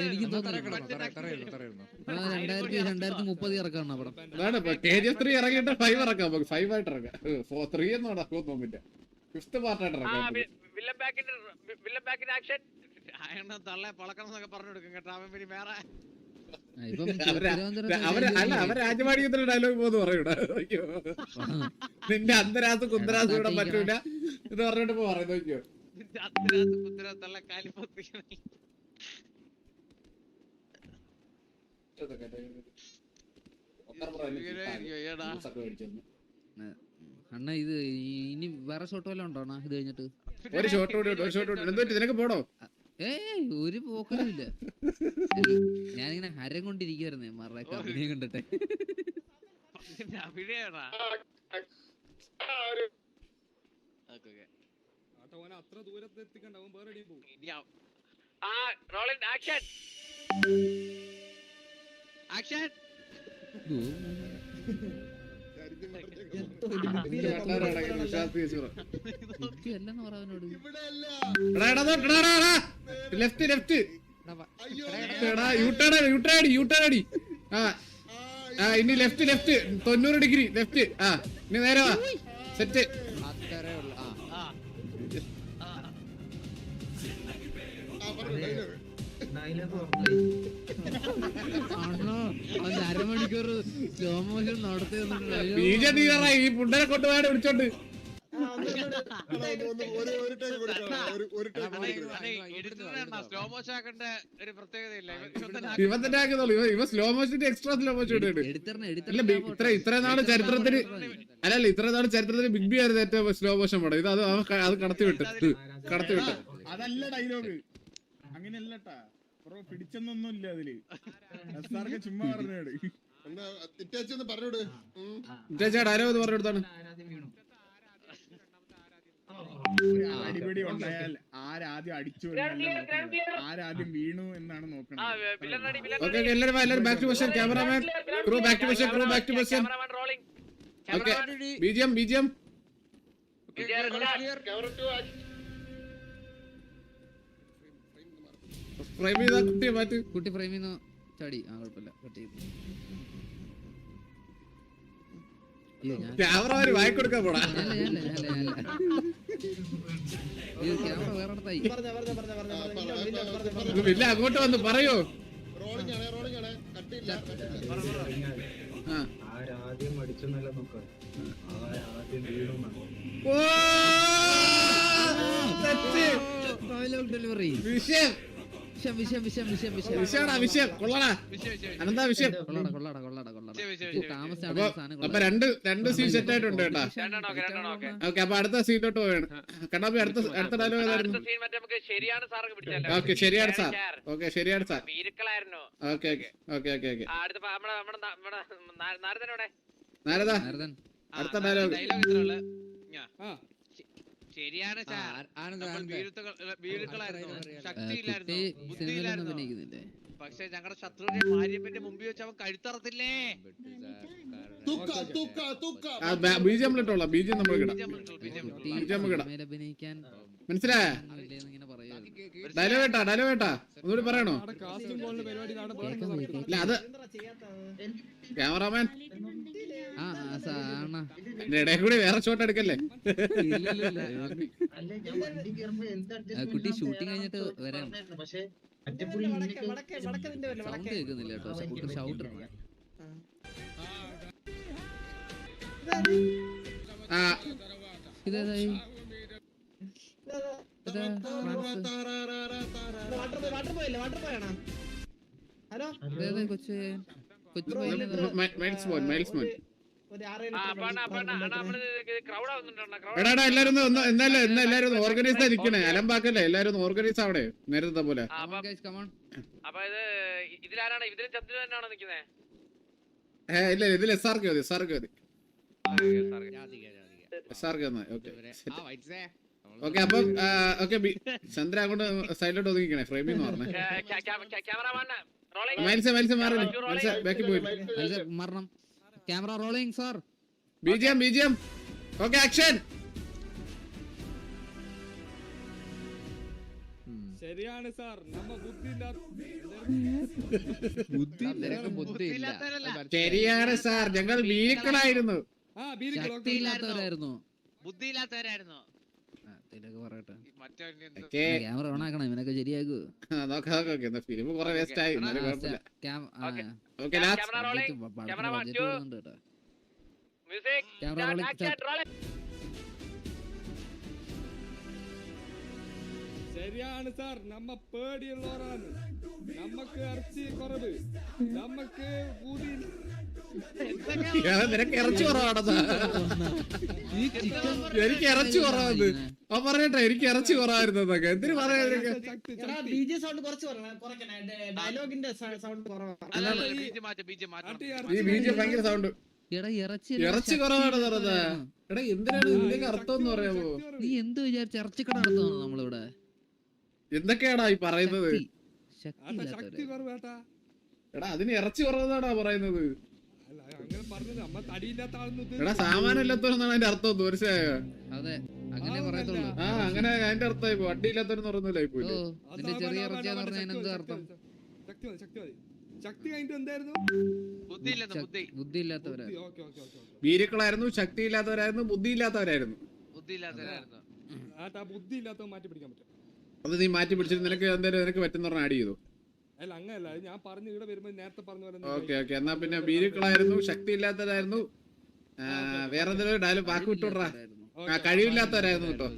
എനിക്ക് 2030 ഇറക്കാണ് പടം. അതാണ് KGF 3 ഇറങ്ങിയിട്ട് 5 ഇറക്കാം. 5 ആയിട്ട് ഇറക്കാം. 3 ഒന്നും നടക്കുമെന്ന് തോന്നില്ല. 5th പാർട്ടായിട്ട് ഇറക്കാം. അവര് രാജവാടിയത്തിന്റെ ഡയലോഗ് പോന്ന് പറയൂടാ. അയ്യോ നിന്റെ അന്തരാസ് കുന്തരാസ് ഇവിടെ പറ്റൂല ഇത് പറഞ്ഞിട്ട് ഇപ്പൊ പറയുന്നു. നോക്കിയോ അണ്ണ ഇത് ഇനി വേറെ ഷോട്ട് വല്ലതും ഉണ്ടോ അണ്ണാ ഇത് കഴിഞ്ഞിട്ട്? ഒരു ഷോട്ട് കൂടി എന്തോ നിനക്ക് പോടോ? ഒരു പോക്കലും ഇല്ല. ഞാനിങ്ങനെ ഹരം കൊണ്ടിരിക്കുവായിരുന്നേ മറക്ക അഭിനയം കണ്ടിട്ടെ. അത്ര ദൂരത്ത് എത്തിക്കണ്ടാവും വേറെ പോകും. ലെഫ്റ്റ് ലെഫ്റ്റ് യൂട്ടേണടി. ഇനി ലെഫ്റ്റ് ലെഫ്റ്റ് 90 ഡിഗ്രി ലെഫ്റ്റ്. ഇനി നേരെ വാ. സെറ്റ്. അരമണിക്കൂർ സ്ലോ മോഷൻ നടത്തി ഈ പുണ്ടനെ കൊണ്ടുപോയാൽ വിളിച്ചോണ്ട് ഇവ തന്നെ ആക്കുന്നുള്ളൂ. ഇവ സ്ലോ മോഷന്റെ എക്സ്ട്രാ സ്ലോ മോഷൻ ഇത്ര നാള് ചരിത്രത്തിന് ഇത്ര നാള് ചരിത്രത്തിന് ബിഗ് ബി ആയിരുന്നു ഏറ്റവും സ്ലോ മോഷൻ പടം. ഇത് അത് കടത്തി വിട്ട്. അതല്ല ഡയലോഗ്, അങ്ങനെയല്ലട്ടാ ബ്രോ. പിടിച്ചൊന്നും ഇല്ല അതില്. ചുമ്മാ പറഞ്ഞോട് ഡയലോഗ് പറഞ്ഞെടുത്താണ്. അടിപിടി ഉണ്ടായാൽ ആരാദ്യം അടിച്ചു, ആരാദ്യം വീണു എന്നാണ് നോക്കണം. എല്ലാവരും back to position. Cameraman crew back to position. Crew back to position. Okay BGM frame ചെയ്താ കുട്ടിയെ മാറ്റ്. കുട്ടി ഫ്രെയിം ചെയ്യുന്ന ചാടി. കുഴപ്പമില്ല കട്ട് ചെയ്തു. ക്യാമറ വായി കൊടുക്കാൻ പോടാ. ക്യാമറ വേറെ അടുത്തായി. ഇല്ല അങ്ങോട്ട് വന്ന് പറയോ. ആരാദ്യം അടിച്ചെന്നല്ല നോക്കുക, ആരാദ്യം വീണു. ഡെലിവറി വിഷയം വിഷയം കൊള്ളടാ. അനന്താ വിഷയം. അപ്പൊ രണ്ട് സീൻ സെറ്റ് ആയിട്ടുണ്ട് കേട്ടാ. ഓക്കെ അപ്പൊ അടുത്ത സീനിലോട്ട് പോവാണ്. കണ്ണാപ്പി അടുത്ത ഡയലോഗ് ഏതായിരുന്നു? ഓക്കെ ശരിയാണ് സാർ. ഓക്കെ ശരിയാണ് sir. Okay okay okay okay Narada അടുത്ത ഡയലോഗ്. ശരിയാണ് സാർ. നമ്മൾ വീഴുക്കളായിരുന്നു, ശക്തിയില്ലായിരുന്നു, സിനിമയിലൊന്നും ബുദ്ധിയില്ലായിരുന്നു. അഭിനയിക്കുന്നില്ലേ? പക്ഷെ ഞങ്ങളുടെ ശത്രുവിന്റെ ഭാര്യന്റെ മുമ്പിൽ വെച്ച് അവൻ കഴുത്തറത്തില്ലേ? ബീജം ഇട്ടോളാം, ബീജം നമ്മൾ ഇടാം. സിനിമയിൽ അഭിനയിക്കാൻ മനസ്സിലായോ? ഇല്ലേന്ന് ഇങ്ങനെ പറയുമായിരുന്നു. ഡയലോഗ് കേട്ടാ ഒന്നുകൂടി പറയണോ? ഇല്ല അത് ക്യാമറാമാൻ ഇടയിൽ കൂടി വേറെ ഷോട്ട് എടുക്കല്ലേ? കുട്ടി ഷൂട്ടിംഗ് കഴിഞ്ഞിട്ട് വരാം. പക്ഷേ സൗണ്ട് കേൾക്കുന്നില്ല കേട്ടോ, ഷൗട്ട് ഇതേതായി ഹലോ കൊച്ചു എടാ എല്ലാരും എല്ലാരും ഓർഗനൈസ് ആയിരിക്കണേ, അലമ്പാക്കല്ലേ, എല്ലാരും ഓർഗനൈസ് ആവണേ നേരത്തെ പോലെ. അപ്പൊ ഇതിലാരാണ്? ഇതിലും ചന്ദ്രൻ തന്നെയാണോ നിക്കുന്നേ? ഇല്ല ഇതിൽ SRK മതി, SRK മതി. ഓക്കെ അപ്പം ചന്ദ്ര അങ്ങോട്ട് സൈഡിലോട്ട് ഒതുങ്ങിക്കണേ, ഫ്രെയിമിൽ നിന്ന് പറഞ്ഞേ. മൈൽസ് മാറി ബാക്കി പോയി. മരണം. Camera rolling sir. BGM okay action. ശരിയാണ് സാർ, നമ്മ ശരിയാണ് സാർ, ഞങ്ങൾ വീക്കളായിരുന്നു, ശക്തിയില്ലാത്തവരായിരുന്നു, ബുദ്ധിയില്ലാത്തവരായിരുന്നു. ക്യാമറ ഓൺ ആക്കണം, ഇവനൊക്കെ ശരിയാക്കൂ. ഫിലിം കുറെ വേസ്റ്റ് ആയി. ശരിയാണ് സാർ, നമ്മ പേടിയുള്ളവരാണ്, നമ്മക്ക് ഇറച്ചി കുറവ്, നമ്മക്ക് നിനക്ക് ഇറച്ചി കുറവാണെന്നാ? എനിക്ക് ഇറച്ചി കുറവാന്ന് ആ പറയട്ടെ, എനിക്ക് ഇറച്ചി കുറവായിരുന്നൊക്കെ എന്തിനു പറയാ? ഈ ബീജം ഭയങ്കര സൗണ്ട്, ഇറച്ചി കുറവാണ് പറഞ്ഞാ. എടാ എന്തിനാണ് ഇതിന്റെ അർത്ഥം എന്ന് പറയാമോ? നീ എന്ത് വിചാരിച്ച ഇറച്ചിക്കട നടത്തുവാണോ നമ്മളിവിടെ? എന്തൊക്കെയാടാ ഈ പറയുന്നത്? എടാ അതിന് ഇറച്ചി കുറവെന്നാടാ പറയുന്നത്. എടാ സാമാനം ഇല്ലാത്തവരെന്നാണ് അതിന്റെ അർത്ഥം, മനസ്സിലായോ? അങ്ങനെ പറയത്തുള്ളൂ. ആ അങ്ങനെ അതിന്റെ അർത്ഥം ഇപ്പൊ വണ്ടി ഇല്ലാത്തവരെന്ന് പറയുന്നില്ല. ഇപ്പൊ ചെറിയ ഇറച്ചിയാന്ന് പറഞ്ഞാൽ എന്താ അർത്ഥം? വീരുക്കളായിരുന്നു, ശക്തി ഇല്ലാത്തവരായിരുന്നു, ബുദ്ധി ഇല്ലാത്തവരായിരുന്നു. അത് നീ മാറ്റി പിടിച്ചിട്ട് നിനക്ക് എന്തായാലും നിനക്ക് പറ്റുന്ന പറഞ്ഞ ആഡ് ചെയ്തു. അല്ല അങ്ങനല്ല, ഞാൻ പറഞ്ഞു ഇവിടെ വരുമ്പോ നേരത്തെ പറഞ്ഞ പോലെ. ഓക്കെ എന്നാ പിന്നെ വീരുക്കളായിരുന്നു, ശക്തി ഇല്ലാത്തവരായിരുന്നു, വേറെ എന്തെങ്കിലും ഡയലോഗ് ബാക്കി വിട്ടോടാ. കഴിവില്ലാത്തവരായിരുന്നു കേട്ടോ.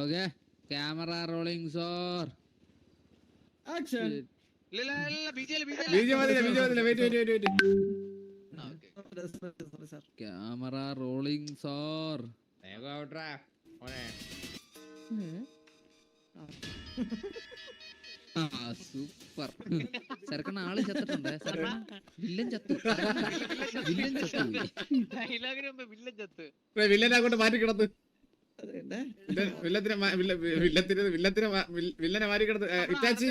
Okay camera rolling sir. Action. Camera rolling sir. Super. ചെറുക്കണ ആള് ചത്തിട്ടുണ്ട്. വില്ലൻ ചത്തു. വില്ലനെ അങ്ങോട്ട് മാറ്റി കിടത്ത്. വില്ലനെ മാറ്റി കിടത്ത്. ഇറ്റാച്ചി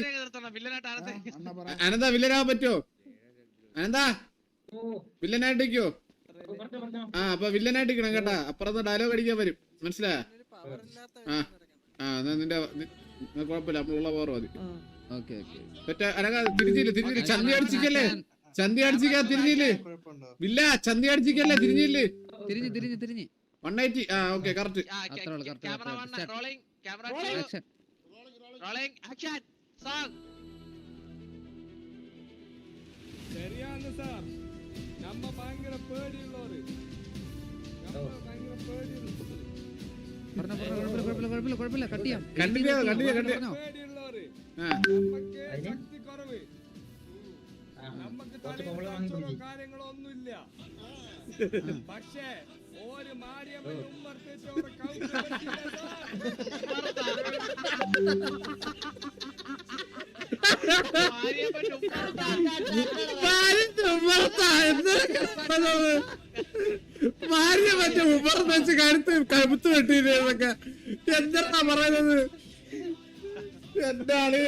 അനന്ത വില്ലനാവാൻ പറ്റുമോ? അനന്ത വില്ലനായിട്ടിരിക്കോ? ആ അപ്പൊ വില്ലനായിട്ടിരിക്കണം കേട്ടാ, അപ്പുറത്ത് ഡയലോഗ് അടിക്കാൻ വരും, മനസ്സിലായോ? നിന്റെ കുഴപ്പമില്ല, നമ്മളുള്ള പവർ മതി. തിരിഞ്ഞില്ലേ? ചന്തി അടിച്ചിക്കല്ലേ, ചന്തി അടിച്ചിക്കാ. തിരിഞ്ഞില്ലേ വില്ല, ചന്തി അടിച്ചിക്കല്ലേ, തിരിഞ്ഞില്ലേ? തിരിഞ്ഞ് 180. Okay correct. ശരിയാണ് സാർ, നമ്മ ഭയങ്കര പേടിയുള്ളവര്, പേടിയുള്ളവര്, നമുക്ക് ശക്തി കുറവ്, നമുക്ക് കാര്യങ്ങളൊന്നുമില്ല. പക്ഷേ ഒരു മാരിയമ്മ ഉമ്മർത്തേച്ചോടെ കൗ ഭാര്യ മറ്റേ ഉമർന്ന് വെച്ച് കഴുത്ത് വെട്ടിയിട്ടൊക്കെ എന്താണ് പറയുന്നത്? എന്താണ്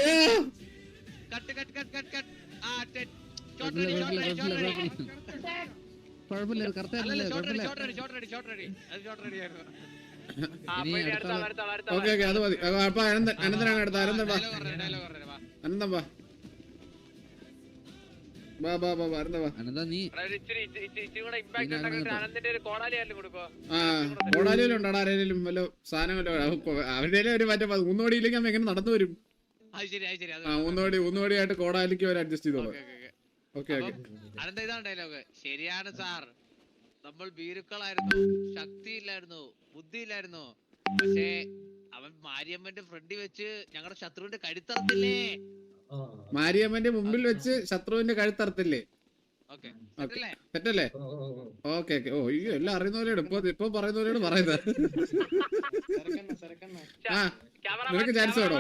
കുഴപ്പമില്ല, കറക്റ്റ് ആയിരുന്നല്ലേ, കുഴപ്പമില്ല. ഓക്കെ ഓക്കെ, അത് മതി. അപ്പൊ അനന്തനാണ് അടുത്ത. അനന്തൻ വാ, അനന്തൻ വാ, വാ വാ വാ, അനന്തൻ വാ. അനന്താ നീ കോടാലിയിലുണ്ടോ ആരേലും വല്ല സാധനം വല്ല? അവരുടെ ഒരു മറ്റേ ഊന്നോടിയിലേക്ക് നമ്മ എങ്ങനെ നടന്നു വരും? ഊന്നോടിയായിട്ട് കോടാലിക്ക് അവർ അഡ്ജസ്റ്റ് ചെയ്തോളൂ. Okay okay. അനന്ത ഇതാണ് ഡയലോഗ്. ശരിയാണ് സാർ, നമ്മൾ ഭീരുക്കളായിരുന്നു, ശക്തിയില്ലായിരുന്നു, ബുദ്ധിയില്ലായിരുന്നു. പക്ഷേ അവൻ മാരിയമ്മന്റെ ഫ്രണ്ടിൽ വെച്ച് ഞങ്ങളുടെ ശത്രുവിന്റെ കഴുത്തറത്തില്ലേ? മാരിയമ്മന്റെ മുമ്പിൽ വെച്ച് ശത്രുവിന്റെ കഴുത്തറത്തില്ലേ? തെറ്റല്ലേ? Okay okay. ഓ അയ്യോ, എല്ലാം അറിയുന്നവരോട് ഇപ്പൊ പറയുന്നവരോട് പറയുന്നത്. ആ നിനക്ക് ചാൻസ് വേണോ?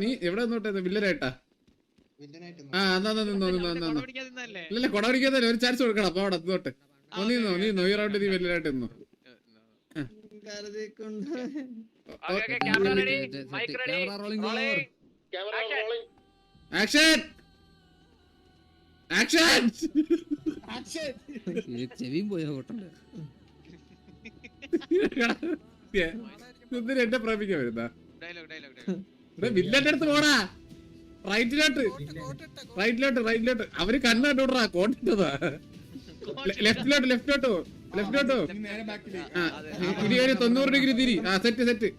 നീ എവിടെ നിന്നോട്ടെ? വില്ലനായിട്ടാ? ആ എന്നാ നിന്നോ. ഇല്ല കൊട പിടിക്കാതല്ലേ, ഒരു ചാൻസ് കൊടുക്കണം. അപ്പൊ അവിടെ നിന്നോട്ടെ. നീ ഈ റൗണ്ട് നീ വില്ലനായിട്ട് നിന്നോ. Action action. ചെവിയും പോയോ കൊട്ടുണ്ട്. എന്നെ പ്രേമിക്കാൻ വരുന്ന വില്ലന്റെ അടുത്ത് പോടാ. റൈറ്റിലോട്ട്. അവര് കണ്ണ് കണ്ടോടാ, കോട്ടിട്ടതാ. ലെഫ്റ്റിലോട്ട്. ഇനി ഒരു 90 ഡിഗ്രി തിരി. ആ സെറ്റ്.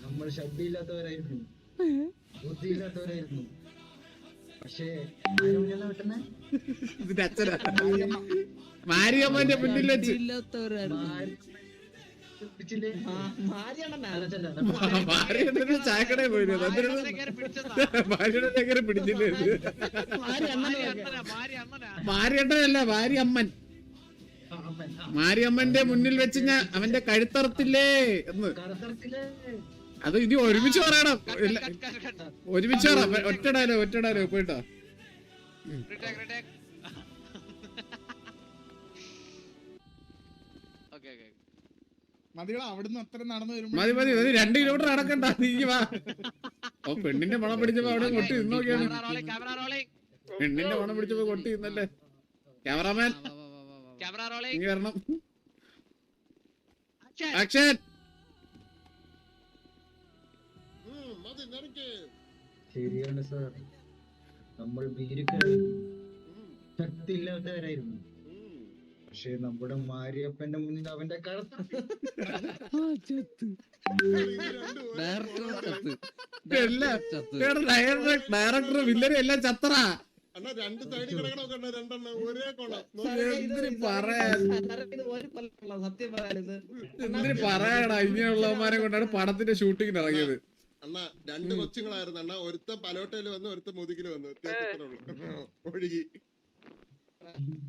നമ്മൾ ശബ്ദമില്ലാത്തവരായിരുന്നു, ബുദ്ധിയില്ലാത്തവരായിരുന്നു. പക്ഷേ ഇതിന്റെ അച്ഛനാ മാരിയമ്മന്റെ മുന്നിൽ വെച്ച് ചായക്കടയിൽ പോയിരുന്നു. ഭാര്യയുടെ പിടിച്ചില്ലേ? മാരിയണ്ണനല്ല, മാരിയമ്മൻ. മാരിയമ്മന്റെ മുന്നിൽ വെച്ച് ഞാൻ അവന്റെ കഴുത്തറത്തില്ലേ എന്ന്. അത് ഇനി ഒരുമിച്ച് പറയണം. ഒരുമിച്ച് പറ. ഒറ്റ ഡയലോഗ് പോയിട്ടോ. അവിടുന്ന് അത്ര നടന്നു മതി 2 കിലോമീറ്റർ നടക്കണ്ട. നീ വാ. ഓ പെണ്ണിന്റെ മണം പിടിച്ചപ്പോ അവിടെ കൊട്ടി നിന്നോക്കിയാണ്. പെണ്ണിന്റെ മണം പിടിച്ചപ്പോ കൊട്ടി നിന്നല്ലേ? ക്യാമറാമാൻ നീ വരണം. ആക്ഷൻ. ശരിയാണ് സാർ, നമ്മൾ ഭീരുക്കളായിരുന്നു, ശക്തിയില്ലാത്തവരായിരുന്നു. പക്ഷെ നമ്മുടെ മാരിയപ്പന്റെ മുന്നിൽ അവന്റെ ഡയറക്ടർ വില്ലനും എല്ലാം ചത്തറ. എന്തിന് പറയാടാ, ഇങ്ങനെയുള്ളവന്മാരെ കൊണ്ടാണ് പടത്തിന്റെ ഷൂട്ടിങ്ങിന് ഇറങ്ങിയത്. അണ്ണാ 2 കൊച്ചുങ്ങളായിരുന്നു അണ്ണാ. ഒരുത്ത പലോട്ടയില് വന്നു, ഒരുത്ത മുതുകില് വന്നു. ഒഴുകി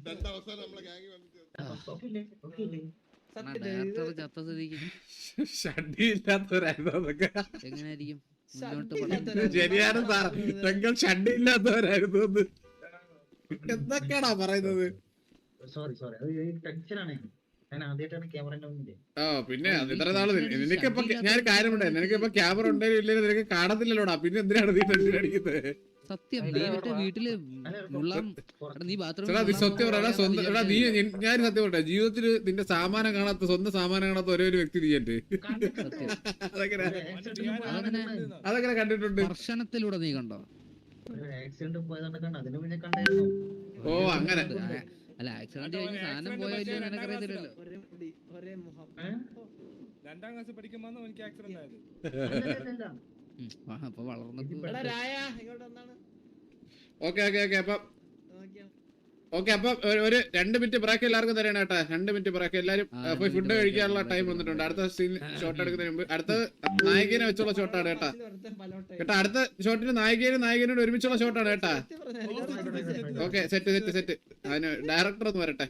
2 അവസാനം നമ്മളെ ഗാങ്ങി വന്നിട്ട് ഷഡിയില്ലാത്തവരായിരുന്നു അതൊക്കെ. എങ്ങനെയായിരിക്കും ശരിയാണ് സാർ, ഞങ്ങൾ ഷഡിയില്ലാത്തവരായിരുന്നു. എന്തൊക്കെയാണോ പറയുന്നത്? ആ പിന്നെ ഇത്ര നാള് നിനക്കിപ്പോ ഞാൻ കാര്യമുണ്ടേ, നിനക്കിപ്പോ ക്യാമറ ഉണ്ടെങ്കിലും ഇല്ലെങ്കിലും നിനക്ക് കാണത്തില്ലല്ലോടാ. പിന്നെ എന്തിനാണ് നീ ടെൻഷൻ അടിക്കുന്നത്? സത്യം വീട്ടില് സത്യം പറയാ. സ്വന്തം നീ ഞാൻ സത്യം പറയട്ടെ, ജീവിതത്തില് നിന്റെ സാമാനം കാണാത്ത, സ്വന്തം സാമാനം കാണാത്ത ഒരേ ഒരു വ്യക്തി നീയല്ലേ? അതെങ്ങനെ കണ്ടിട്ടുണ്ട്? ദർശനത്തിലൂടെ നീ കണ്ടോ? ഓ അങ്ങനെ. അല്ല ആക്സിഡന്റ് കഴിഞ്ഞ് സാധനം പോയാലും നിനക്കറിയത്തില്ലല്ലോ. 2ാം ക്ലാസ് പഠിക്കുമ്പോ എനിക്ക് ആക്സിഡന്റ് ആയത്. അപ്പൊ വളർന്നപ്പോ ഓക്കെ. അപ്പൊ ഒരു 2 മിനിറ്റ് ബ്രേക്ക് എല്ലാവർക്കും തരണം കേട്ടാ. 2 മിനിറ്റ് ബ്രേക്ക്. എല്ലാരും പോയി ഫുഡ് കഴിക്കാനുള്ള ടൈം വന്നിട്ടുണ്ട്. അടുത്ത സീൻ ഷോട്ട് എടുക്കുന്നതിന് മുമ്പ് അടുത്ത നായികനെ വെച്ചുള്ള ഷോട്ടാണ് കേട്ടാ. അടുത്ത ഷോട്ടിന് നായികനോട് ഒരുമിച്ചുള്ള ഷോട്ടാണ് കേട്ടാ. Okay set. അതിന് ഡയറക്ടർ ഒന്ന് വരട്ടെ.